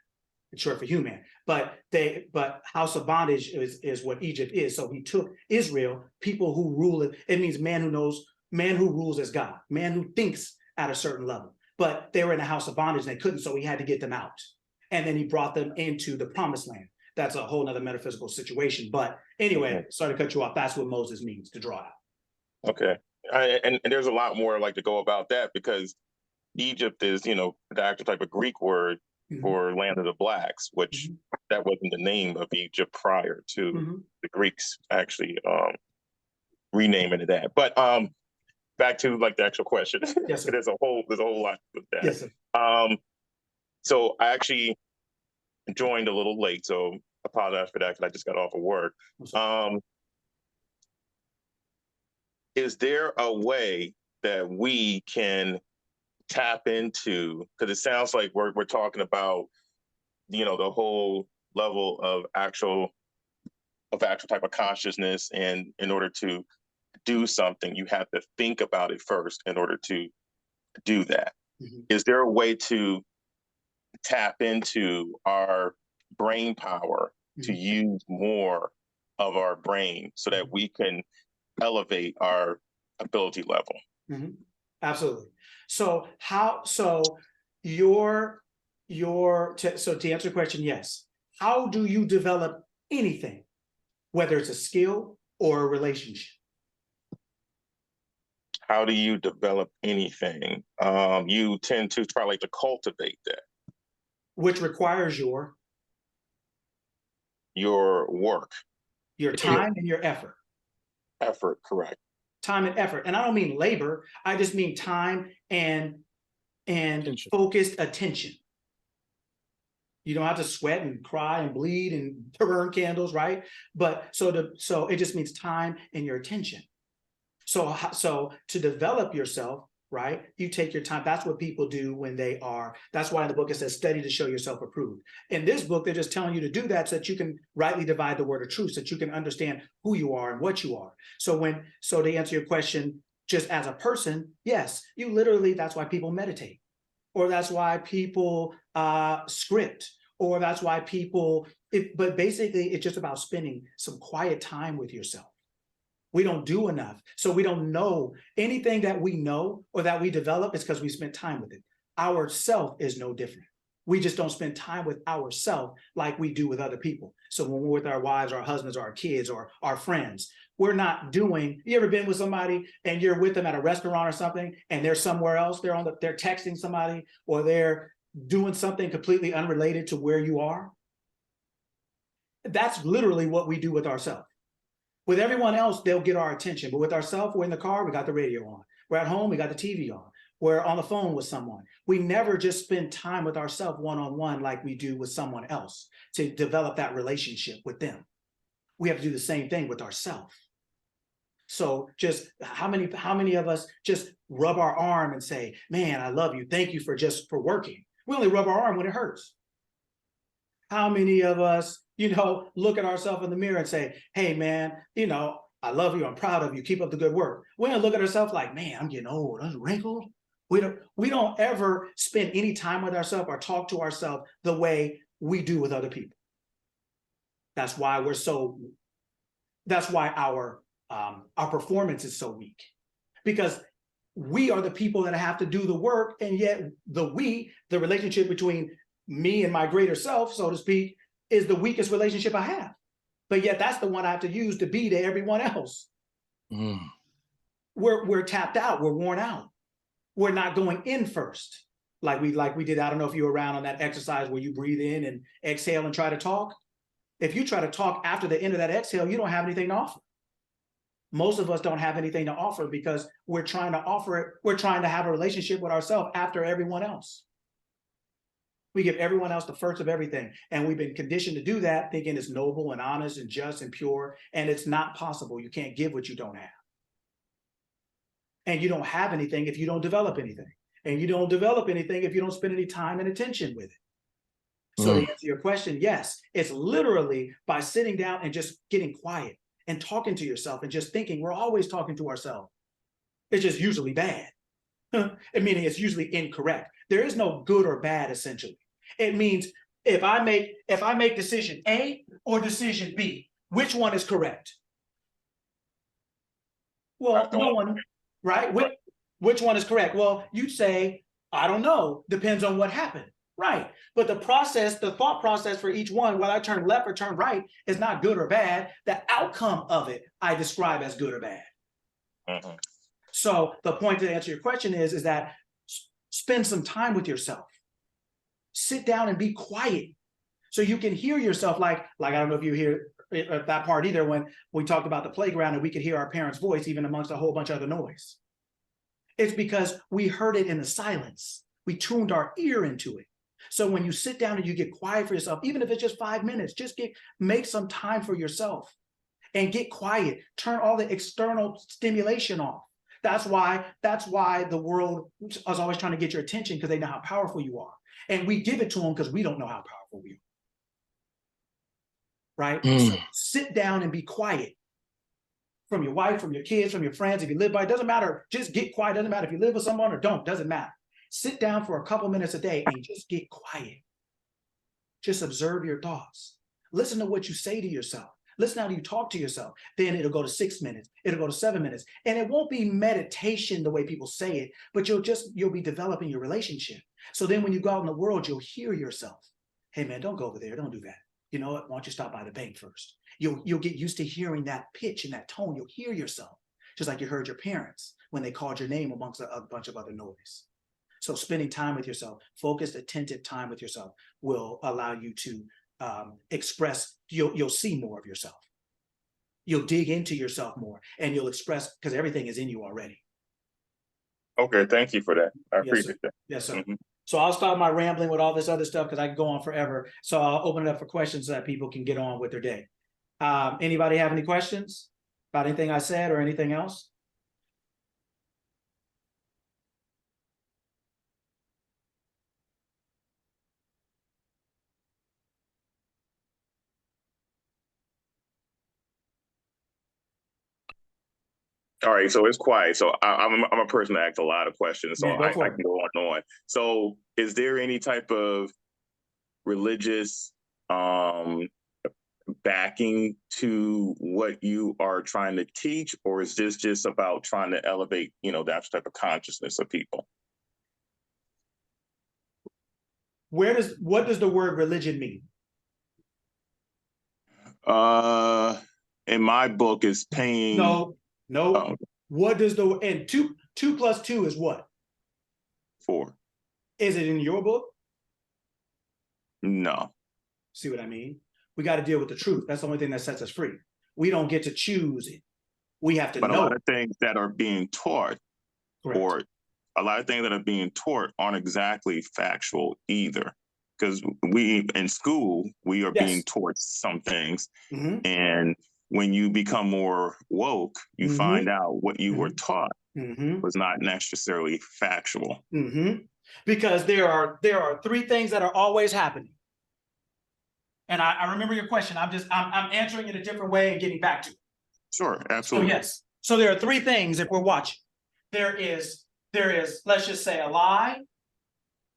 It's short for human. But house of bondage is what Egypt is. So he took Israel, people who rule it. It means man who rules as God, man who thinks at a certain level. But they were in a house of bondage and they couldn't, so he had to get them out. And then he brought them into the promised land. That's a whole nother metaphysical situation. But anyway, sorry to cut you off. That's what Moses means, to draw out. Okay. And there's a lot more like to go about that because Egypt is, the actual type of Greek word for land of the blacks, which that wasn't the name of Egypt prior to the Greeks actually renaming it that. But back to like the actual question. Yes, sir. There's a whole lot with that. Yes, sir. So I actually joined a little late, so apologize for that because I just got off of work. Is there a way that we can tap into, because it sounds like we're talking about, the whole level of actual type of consciousness, and in order to do something, you have to think about it first in order to do that. Is there a way to tap into our brain power to use more of our brain so that we can elevate our ability level? Absolutely. So to answer your question, yes. How do you develop anything, whether it's a skill or a relationship? How do you develop anything? You tend to try to cultivate that. Which requires your work. Your time and your effort. Effort, correct. Time and effort. And I don't mean labor. I just mean time and focused attention. You don't have to sweat and cry and bleed and burn candles, right? But so it just means time and your attention. So to develop yourself, right? You take your time. That's what people do when that's why in the book it says study to show yourself approved. In this book, they're just telling you to do that so that you can rightly divide the word of truth, so that you can understand who you are and what you are. So to answer your question, just as a person, yes, you literally, that's why people meditate, or that's why people script, or that's why but basically it's just about spending some quiet time with yourself. We don't do enough. So we don't know anything that we know or that we develop is because we spent time with it. Our self is no different. We just don't spend time with ourselves like we do with other people. So when we're with our wives, our husbands, or our kids, or our friends, we're not doing, you ever been with somebody and you're with them at a restaurant or something and they're somewhere else, they're texting somebody, or they're doing something completely unrelated to where you are? That's literally what we do with ourselves. With everyone else, they'll get our attention. But with ourselves, we're in the car, we got the radio on. We're at home, we got the TV on. We're on the phone with someone. We never just spend time with ourselves one-on-one like we do with someone else to develop that relationship with them. We have to do the same thing with ourselves. So just how many of us just rub our arm and say, man, I love you. Thank you for working. We only rub our arm when it hurts. How many of us, look at ourselves in the mirror and say, hey, man, I love you. I'm proud of you. Keep up the good work. We don't look at ourselves like, man, I'm getting old. I'm wrinkled. We don't ever spend any time with ourselves or talk to ourselves the way we do with other people. That's why our performance is so weak, because we are the people that have to do the work. And yet the relationship between me and my greater self, so to speak, is the weakest relationship I have. But yet that's the one I have to use to be to everyone else. We're tapped out. We're worn out. We're not going in first. like we did. I don't know if you were around on that exercise where you breathe in and exhale and try to talk. If you try to talk after the end of that exhale, you don't have anything to offer. Most of us don't have anything to offer because we're trying to offer it. We're trying to have a relationship with ourselves after everyone else. We give everyone else the first of everything. And we've been conditioned to do that, thinking it's noble and honest and just and pure. And it's not possible. You can't give what you don't have. And you don't have anything if you don't develop anything. And you don't develop anything if you don't spend any time and attention with it. So to answer your question, yes, it's literally by sitting down and just getting quiet and talking to yourself and just thinking. We're always talking to ourselves. It's just usually bad. Meaning it's usually incorrect. There is no good or bad, essentially. It means if I make decision A or decision B, which one is correct? Well, no one, right? Which one is correct? Well, you'd say, I don't know, depends on what happened. Right. But the thought process for each one, whether I turn left or turn right, is not good or bad. The outcome of it, I describe as good or bad. Mhm. So the point to answer your question is that spend some time with yourself. Sit down and be quiet so you can hear yourself. Like I don't know if you hear that part either, when we talked about the playground and we could hear our parents' voice even amongst a whole bunch of other noise. It's because we heard it in the silence. We tuned our ear into it. So when you sit down and you get quiet for yourself, even if it's just 5 minutes, just make some time for yourself and get quiet. Turn all the external stimulation off. That's why the world is always trying to get your attention, because they know how powerful you are. And we give it to them because we don't know how powerful we are. Right? So sit down and be quiet. From your wife, from your kids, from your friends, if you live by, it doesn't matter. Just get quiet. Doesn't matter if you live with someone or don't, doesn't matter. Sit down for a couple minutes a day and just get quiet. Just observe your thoughts. Listen to what you say to yourself. Listen how you talk to yourself. Then it'll go to 6 minutes. It'll go to 7 minutes. And it won't be meditation the way people say it, but you'll be developing your relationship. So then when you go out in the world, you'll hear yourself. Hey man, don't go over there. Don't do that. You know what? Why don't you stop by the bank first? You'll get used to hearing that pitch and that tone. You'll hear yourself, just like you heard your parents when they called your name amongst a bunch of other noise. So spending time with yourself, focused, attentive time with yourself, will allow you to express. You'll see more of yourself. You'll dig into yourself more, and you'll express, because everything is in you already. Okay, thank you for that. I Yes, appreciate sir. that. Yes, sir. Mhm. So I'll stop my rambling with all this other stuff because I can go on forever. So I'll open it up for questions so that people can get on with their day. Anybody have any questions about anything I said or anything else? All right, so it's quiet. So I'm a person that asks a lot of questions, so Yeah, go I for can it. go on and on. So is there any type of religious backing to what you are trying to teach, or is this just about trying to elevate, that type of consciousness of people? What does the word religion mean? In my book, is paying. No. Oh, What does and two plus two is what? 4. Is it in your book? No. See what I mean? We got to deal with the truth. That's the only thing that sets us free. We don't get to choose it. We have to But know. a lot of things that are being taught, Correct. or a lot of things that are being taught, aren't exactly factual either. Because we, in school, we are being taught some things. Mhm. And when you become more woke, you find out what you were taught was not necessarily factual. Because there are 3 things that are always happening. And I remember your question. I'm answering it a different way and getting back to it. Sure, So absolutely. yes. So there are 3 things if we're watching. There is, let's just say, a lie,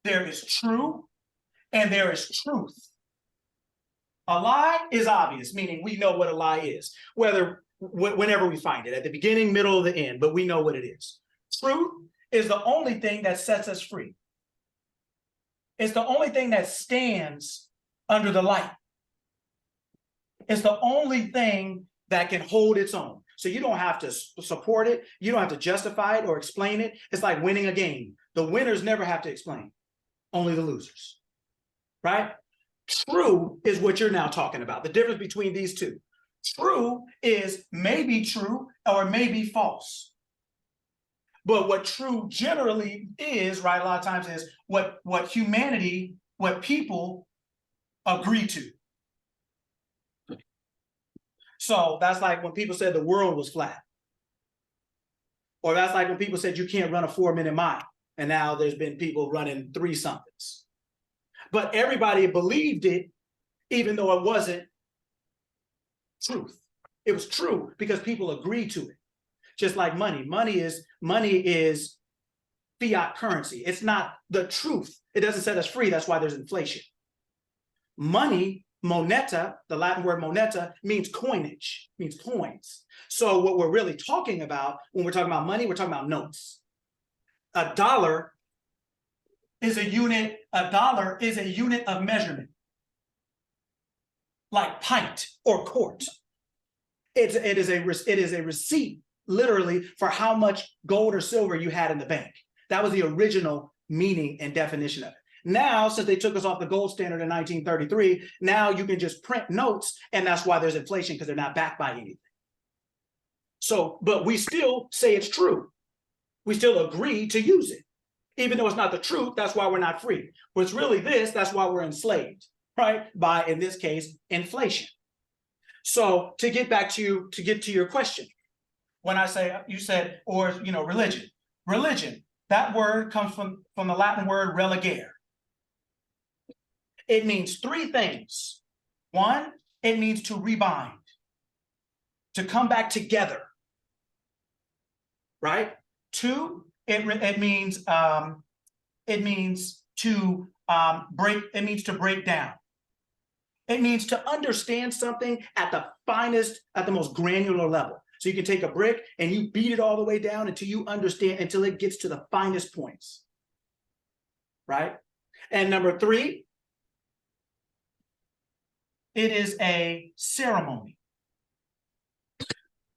there is true, and there is truth. A lie is obvious, meaning we know what a lie is, whenever we find it, at the beginning, middle, or the end, but we know what it is. Truth is the only thing that sets us free. It's the only thing that stands under the light. It's the only thing that can hold its own. So you don't have to support it. You don't have to justify it or explain it. It's like winning a game. The winners never have to explain. only the losers, right? True is what you're now talking about. The difference between these two. True is maybe true or maybe false. But what true generally is, right, a lot of times is what humanity, what people agree to. So that's like when people said the world was flat. Or that's like when people said you can't run a 4-minute mile. And now there's been people running 3 somethings. But everybody believed it, even though it wasn't truth. It was true because people agreed to it. Just like money. Money is fiat currency. It's not the truth. It doesn't set us free. That's why there's inflation. Money, moneta, the Latin word moneta, means coinage, means coins. So what we're really talking about when we're talking about money, we're talking about notes. A dollar is a unit of measurement. Like pint or quart. It is a receipt, literally, for how much gold or silver you had in the bank. That was the original meaning and definition of it. Now, since they took us off the gold standard in 1933, now you can just print notes, and that's why there's inflation, because they're not backed by anything. So, but we still say it's true. We still agree to use it. Even though it's not the truth, that's why we're not free. But it's really this, that's why we're enslaved, right? By, in this case, inflation. So to get to your question, when I say, you said, or, religion, that word comes from the Latin word religare. It means 3 things. 1, it means to rebind, to come back together, right? 2, it means to break down. It means to understand something at the finest, at the most granular level. So you can take a brick and you beat it all the way down until you understand, until it gets to the finest points, right? And number 3, it is a ceremony.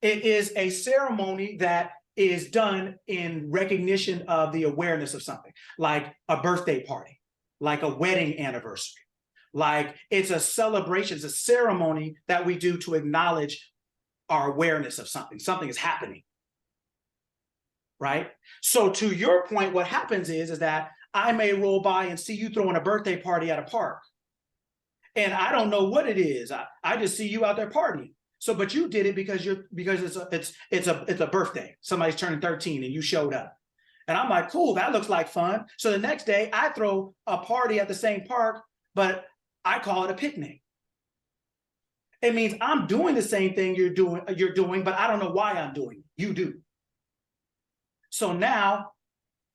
It is a ceremony that is done in recognition of the awareness of something, like a birthday party, like a wedding anniversary. Like it's a celebration, it's a ceremony that we do to acknowledge our awareness of something. Something is happening, right? So to your point, what happens is that I may roll by and see you throwing a birthday party at a park. And I don't know what it is. I just see you out there partying. So, but you did it because it's a birthday. Somebody's turning 13 and you showed up. And I'm like, cool, that looks like fun. So the next day I throw a party at the same park, but I call it a picnic. It means I'm doing the same thing you're doing, but I don't know why I'm doing it. You do. So now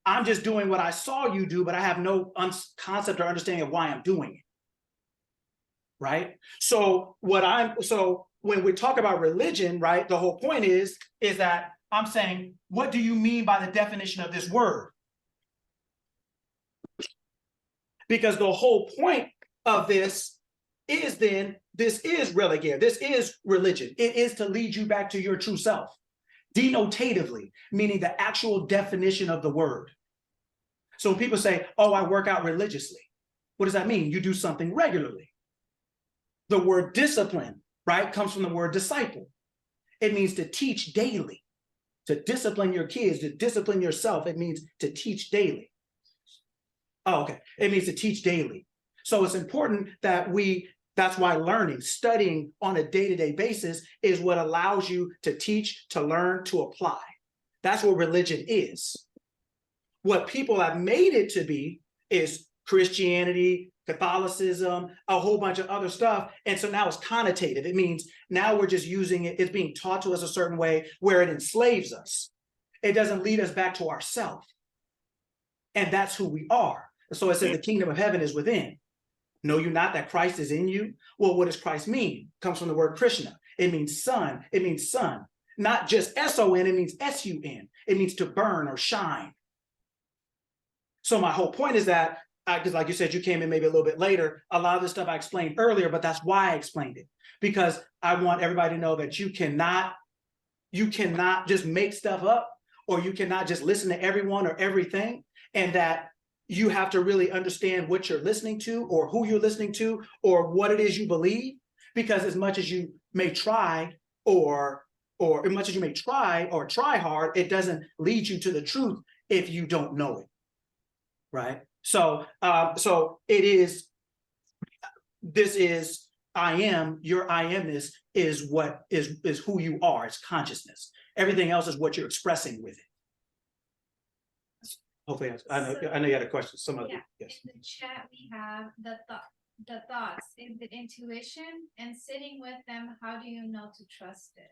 I'm just doing what I saw you do, but I have no concept or understanding of why I'm doing it. Right? So when we talk about religion, right, the whole point is that I'm saying, what do you mean by the definition of this word? Because the whole point of this is religare. This is religion. It is to lead you back to your true self. Denotatively, meaning the actual definition of the word. So when people say, oh, I work out religiously, what does that mean? You do something regularly. The word discipline, right, comes from the word disciple. It means to teach daily, to discipline your kids, to discipline yourself. It means to teach daily. Oh, okay. It means to teach daily. So it's important that that's why learning, studying on a day-to-day basis is what allows you to teach, to learn, to apply. That's what religion is. What people have made it to be is Christianity, Catholicism, a whole bunch of other stuff. And so now it's connotative. It means now we're just using it. It's being taught to us a certain way where it enslaves us. It doesn't lead us back to ourselves. And that's who we are. So it says the kingdom of heaven is within. Know you not that Christ is in you? Well, what does Christ mean? It comes from the word Krishna. It means son. It means son. Not just S-O-N, it means S-U-N. It means to burn or shine. So my whole point is that, because like you said, you came in maybe a little bit later, a lot of this stuff I explained earlier, but that's why I explained it. Because I want everybody to know that you cannot just make stuff up, or you cannot just listen to everyone or everything, and that you have to really understand what you're listening to or who you're listening to or what it is you believe, because as much as you may try or as much as you may try or try hard, it doesn't lead you to the truth if you don't know it, right? So it is, this is I am, your I amness is what is who you are, it's consciousness. Everything else is what you're expressing with it. Hopefully, I know you had a question, some other, Yeah, yes. in the chat, we have the thoughts, is the intuition and sitting with them, how do you know to trust it?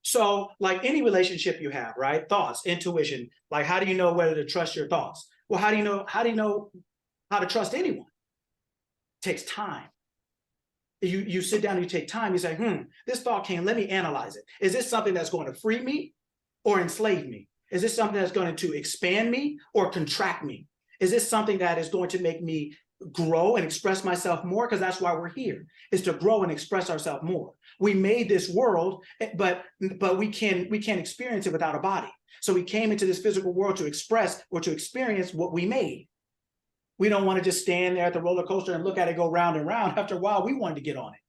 So like any relationship you have, right? Thoughts, intuition, like how do you know whether to trust your thoughts? Well, how do you know how to trust anyone? It takes time. You sit down and you take time, you say, this thought came, let me analyze it. Is this something that's going to free me or enslave me? Is this something that's going to expand me or contract me? Is this something that is going to make me grow and express myself more? Because that's why we're here, is to grow and express ourselves more. We made this world, but we can't experience it without a body. So we came into this physical world to express or to experience what we made. We don't want to just stand there at the roller coaster and look at it go round and round. After a while, we wanted to get on it,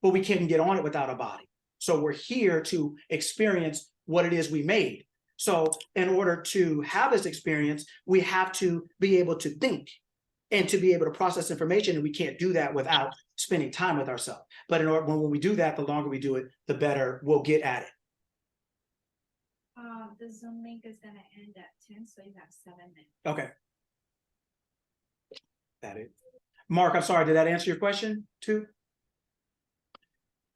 but we couldn't get on it without a body. So we're here to experience what it is we made. So in order to have this experience, we have to be able to think and to be able to process information. And we can't do that without spending time with ourselves. But when we do that, the longer we do it, the better we'll get at it. The Zoom link is gonna end at 10, so you have 7 minutes. Okay. That it. Mark, I'm sorry, did that answer your question too?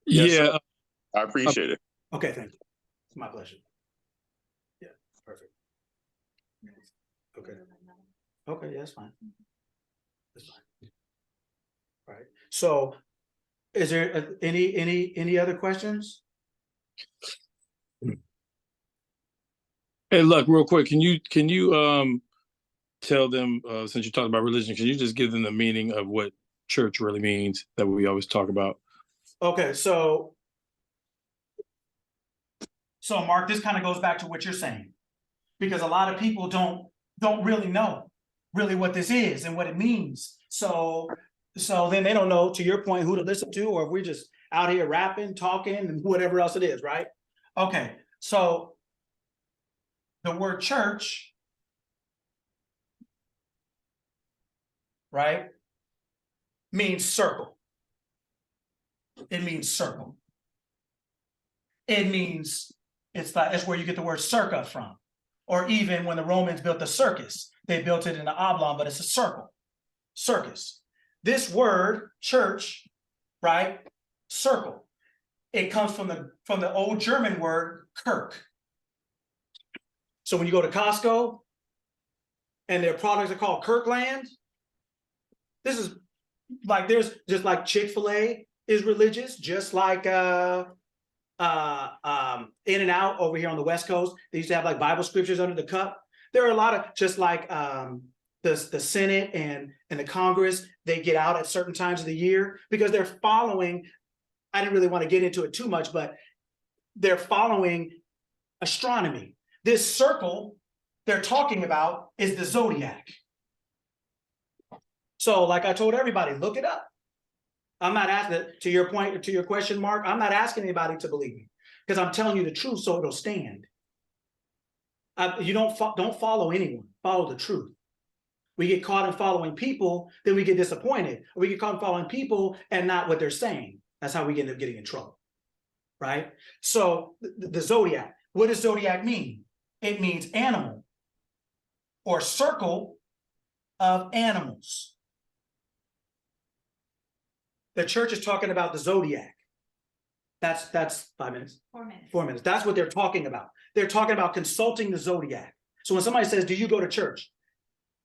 Yes, Yeah, sir. I appreciate it. Okay, thank you. It's my pleasure. Yeah, perfect. Okay. Okay, yeah, that's fine. That's fine. All right. So is there any other questions? hey, look, real quick, can you tell them, since you talked about religion, can you just give them the meaning of what church really means that we always talk about? Okay, so Mark, this kind of goes back to what you're saying, because a lot of people don't really know really what this is and what it means. So then they don't know, to your point, who to listen to, or if we're just out here rapping, talking, and whatever else it is, right? Okay, so the word church, right, means circle. It means circle. It means it's where you get the word circa from. Or even when the Romans built the circus, they built it in an oblong, but it's a circle. Circus. This word, church, right? Circle. It comes from the old German word Kirk. So when you go to Costco and their products are called Kirkland, this is like, there's just like Chick-fil-A is religious, just like In-N-Out over here on the West Coast. They used to have like Bible scriptures under the cup. There are a lot of, just like the Senate and the Congress, they get out at certain times of the year because they're following, I didn't really want to get into it too much, but they're following astronomy. This circle they're talking about is the zodiac. So like I told everybody, look it up. I'm not asking, to your point, to your question, Mark, I'm not asking anybody to believe me because I'm telling you the truth so it'll stand. You don't follow anyone, follow the truth. We get caught in following people, then we get disappointed. Or we get caught in following people and not what they're saying. That's how we end up getting in trouble, right? So the zodiac, what does zodiac mean? It means animal or circle of animals. The church is talking about the zodiac. That's 5 minutes. 4 minutes. 4 minutes. That's what they're talking about. They're talking about consulting the zodiac. So when somebody says, do you go to church?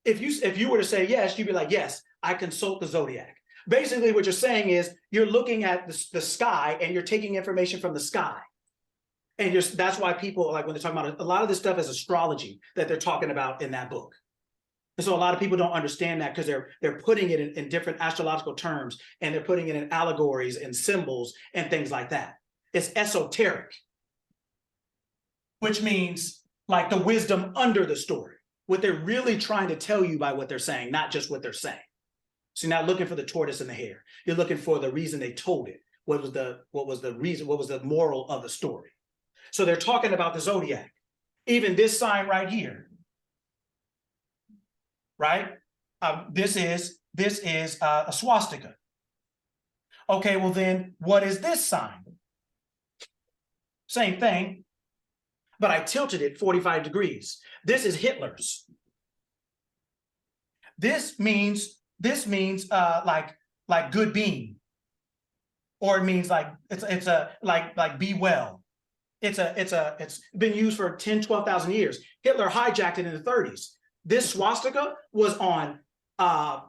If you were to say yes, you'd be like, yes, I consult the zodiac. Basically, what you're saying is you're looking at the sky and you're taking information from the sky. And that's why people, like when they're talking about it, a lot of this stuff is astrology that they're talking about in that book. And so a lot of people don't understand that because they're putting it in different astrological terms and they're putting it in allegories and symbols and things like that. It's esoteric, which means like the wisdom under the story. what they're really trying to tell you by what they're saying, not just what they're saying. So you're not looking for the tortoise and the hare. You're looking for the reason they told it. What was the reason? What was the moral of the story? So they're talking about the zodiac. Even this sign right here, right? This is a swastika. Okay, well then, what is this sign? Same thing, but I tilted it 45 degrees. This is Hitler's. This means like good being, or it means like it's a like be well. It's been used for 10, 12,000 years. Hitler hijacked it in the 30s. This swastika was on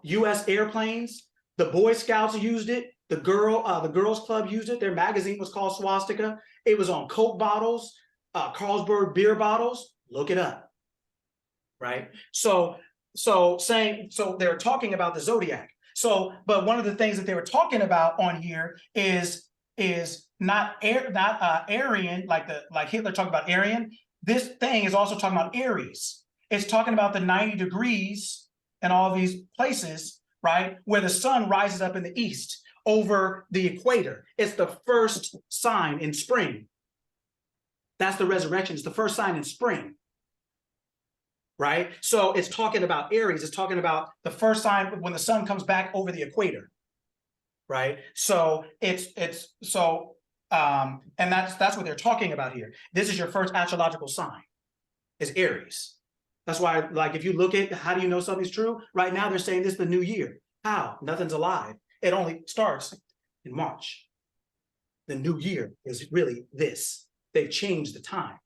US airplanes. The Boy Scouts used it. The Girls Club used it. Their magazine was called Swastika. It was on Coke bottles, Carlsberg beer bottles. Look it up. Right? So they're talking about the zodiac. But one of the things that they were talking about on here is not Aryan, like Hitler talked about Aryan. This thing is also talking about Aries. It's talking about the 90 degrees and all these places, right, where the sun rises up in the east over the equator. It's the first sign in spring. That's the resurrection. It's the first sign in spring. Right? So it's talking about Aries. It's talking about the first sign when the sun comes back over the equator. Right? So and that's what they're talking about here. This is your first astrological sign, is Aries. That's why, like, if you look at how do you know something's true? Right now they're saying this is the new year. How? Nothing's alive. It only starts in March. The new year is really this. They've changed the time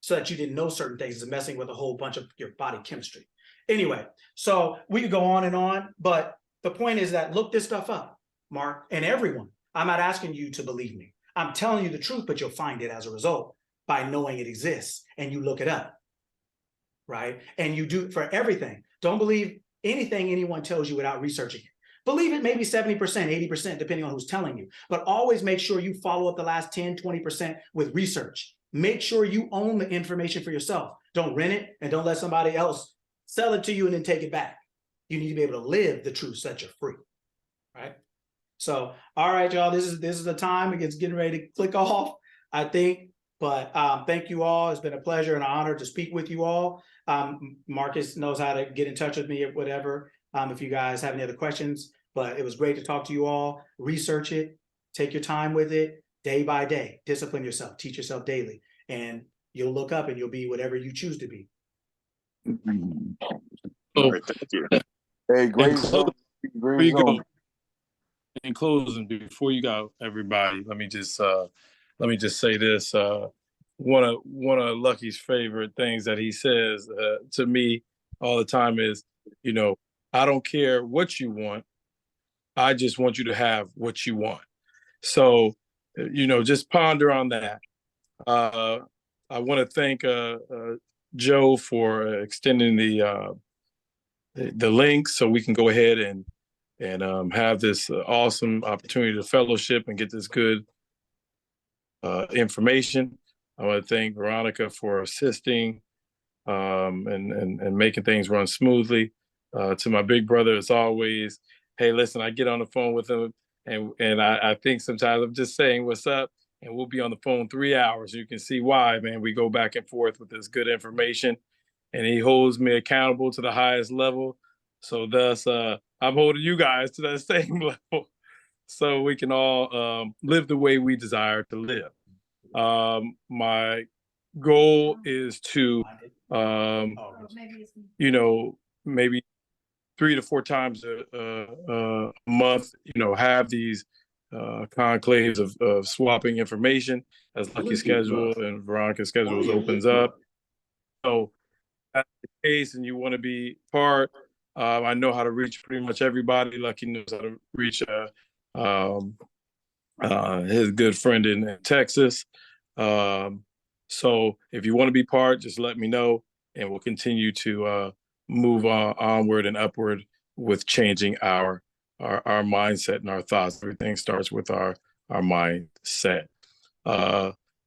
so that you didn't know certain things. Is messing with a whole bunch of your body chemistry. Anyway, so we could go on, but the point is that look this stuff up, Mark, and everyone. I'm not asking you to believe me. I'm telling you the truth, but you'll find it as a result by knowing it exists and you look it up, right? And you do for everything. Don't believe anything anyone tells you without researching it. Believe it maybe 70%, 80%, depending on who's telling you, but always make sure you follow up the last 10, 20% with research. Make sure you own the information for yourself. Don't rent it and don't let somebody else sell it to you and then take it back. You need to be able to live the truth so that you're free, right? So, all right, y'all, this is the time. It's getting ready to click off, I think. But thank you all. It's been a pleasure and an honor to speak with you all. Marcus knows how to get in touch with me or whatever, if you guys have any other questions. But it was great to talk to you all. Research it. Take your time with it. Day by day. Discipline yourself. Teach yourself daily. And you'll look up and you'll be whatever you choose to be. All right, thank you. Hey, great And zone. Before Great you go, zone. in closing, before you go, everybody, let me just say this. One of Lucky's favorite things that he says to me all the time is, I don't care what you want. I just want you to have what you want. So, just ponder on that. I want to thank Joe for extending the link so we can go ahead and have this awesome opportunity to fellowship and get this good information. I want to thank Veronica for assisting and making things run smoothly. To my big brother, as always, hey, listen, I get on the phone with him and I think sometimes I'm just saying what's up, and we'll be on the phone 3 hours. You can see why, man. We go back and forth with this good information, and he holds me accountable to the highest level. So thus, I'm holding you guys to that same level so we can all live the way we desire to live. My goal is to, maybe 3 to 4 times a month, have these conclaves of swapping information as Lucky's schedule and Veronica's schedule opens up. So that's the case and you want to be part, I know how to reach pretty much everybody. Lucky knows how to reach his good friend in Texas. So if you want to be part, just let me know and we'll continue to move onward and upward with changing our mindset and our thoughts. Everything starts with our mindset.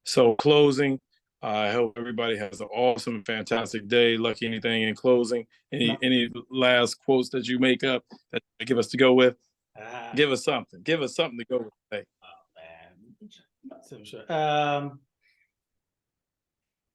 So closing, I hope everybody has an awesome, fantastic day. Lucky, anything in closing? Any last quotes that you make up that you give us to go with? Give us something. Give us something to go with today.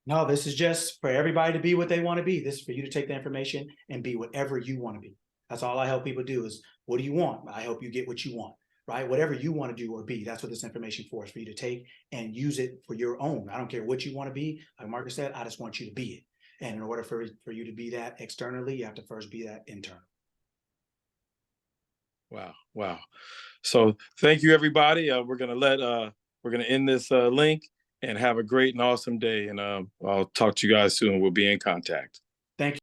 No, this is just for everybody to be what they want to be. This is for you to take the information and be whatever you want to be. That's all I help people do is, what do you want? I help you get what you want, right? Whatever you want to do or be, that's what this information for is, for you to take and use it for your own. I don't care what you want to be. Like Marcus said, I just want you to be it. And in order for you to be that externally, you have to first be that internal. Wow. Wow. So thank you, everybody. We're gonna end this link and have a great and awesome day. And I'll talk to you guys soon. We'll be in contact. Thank you.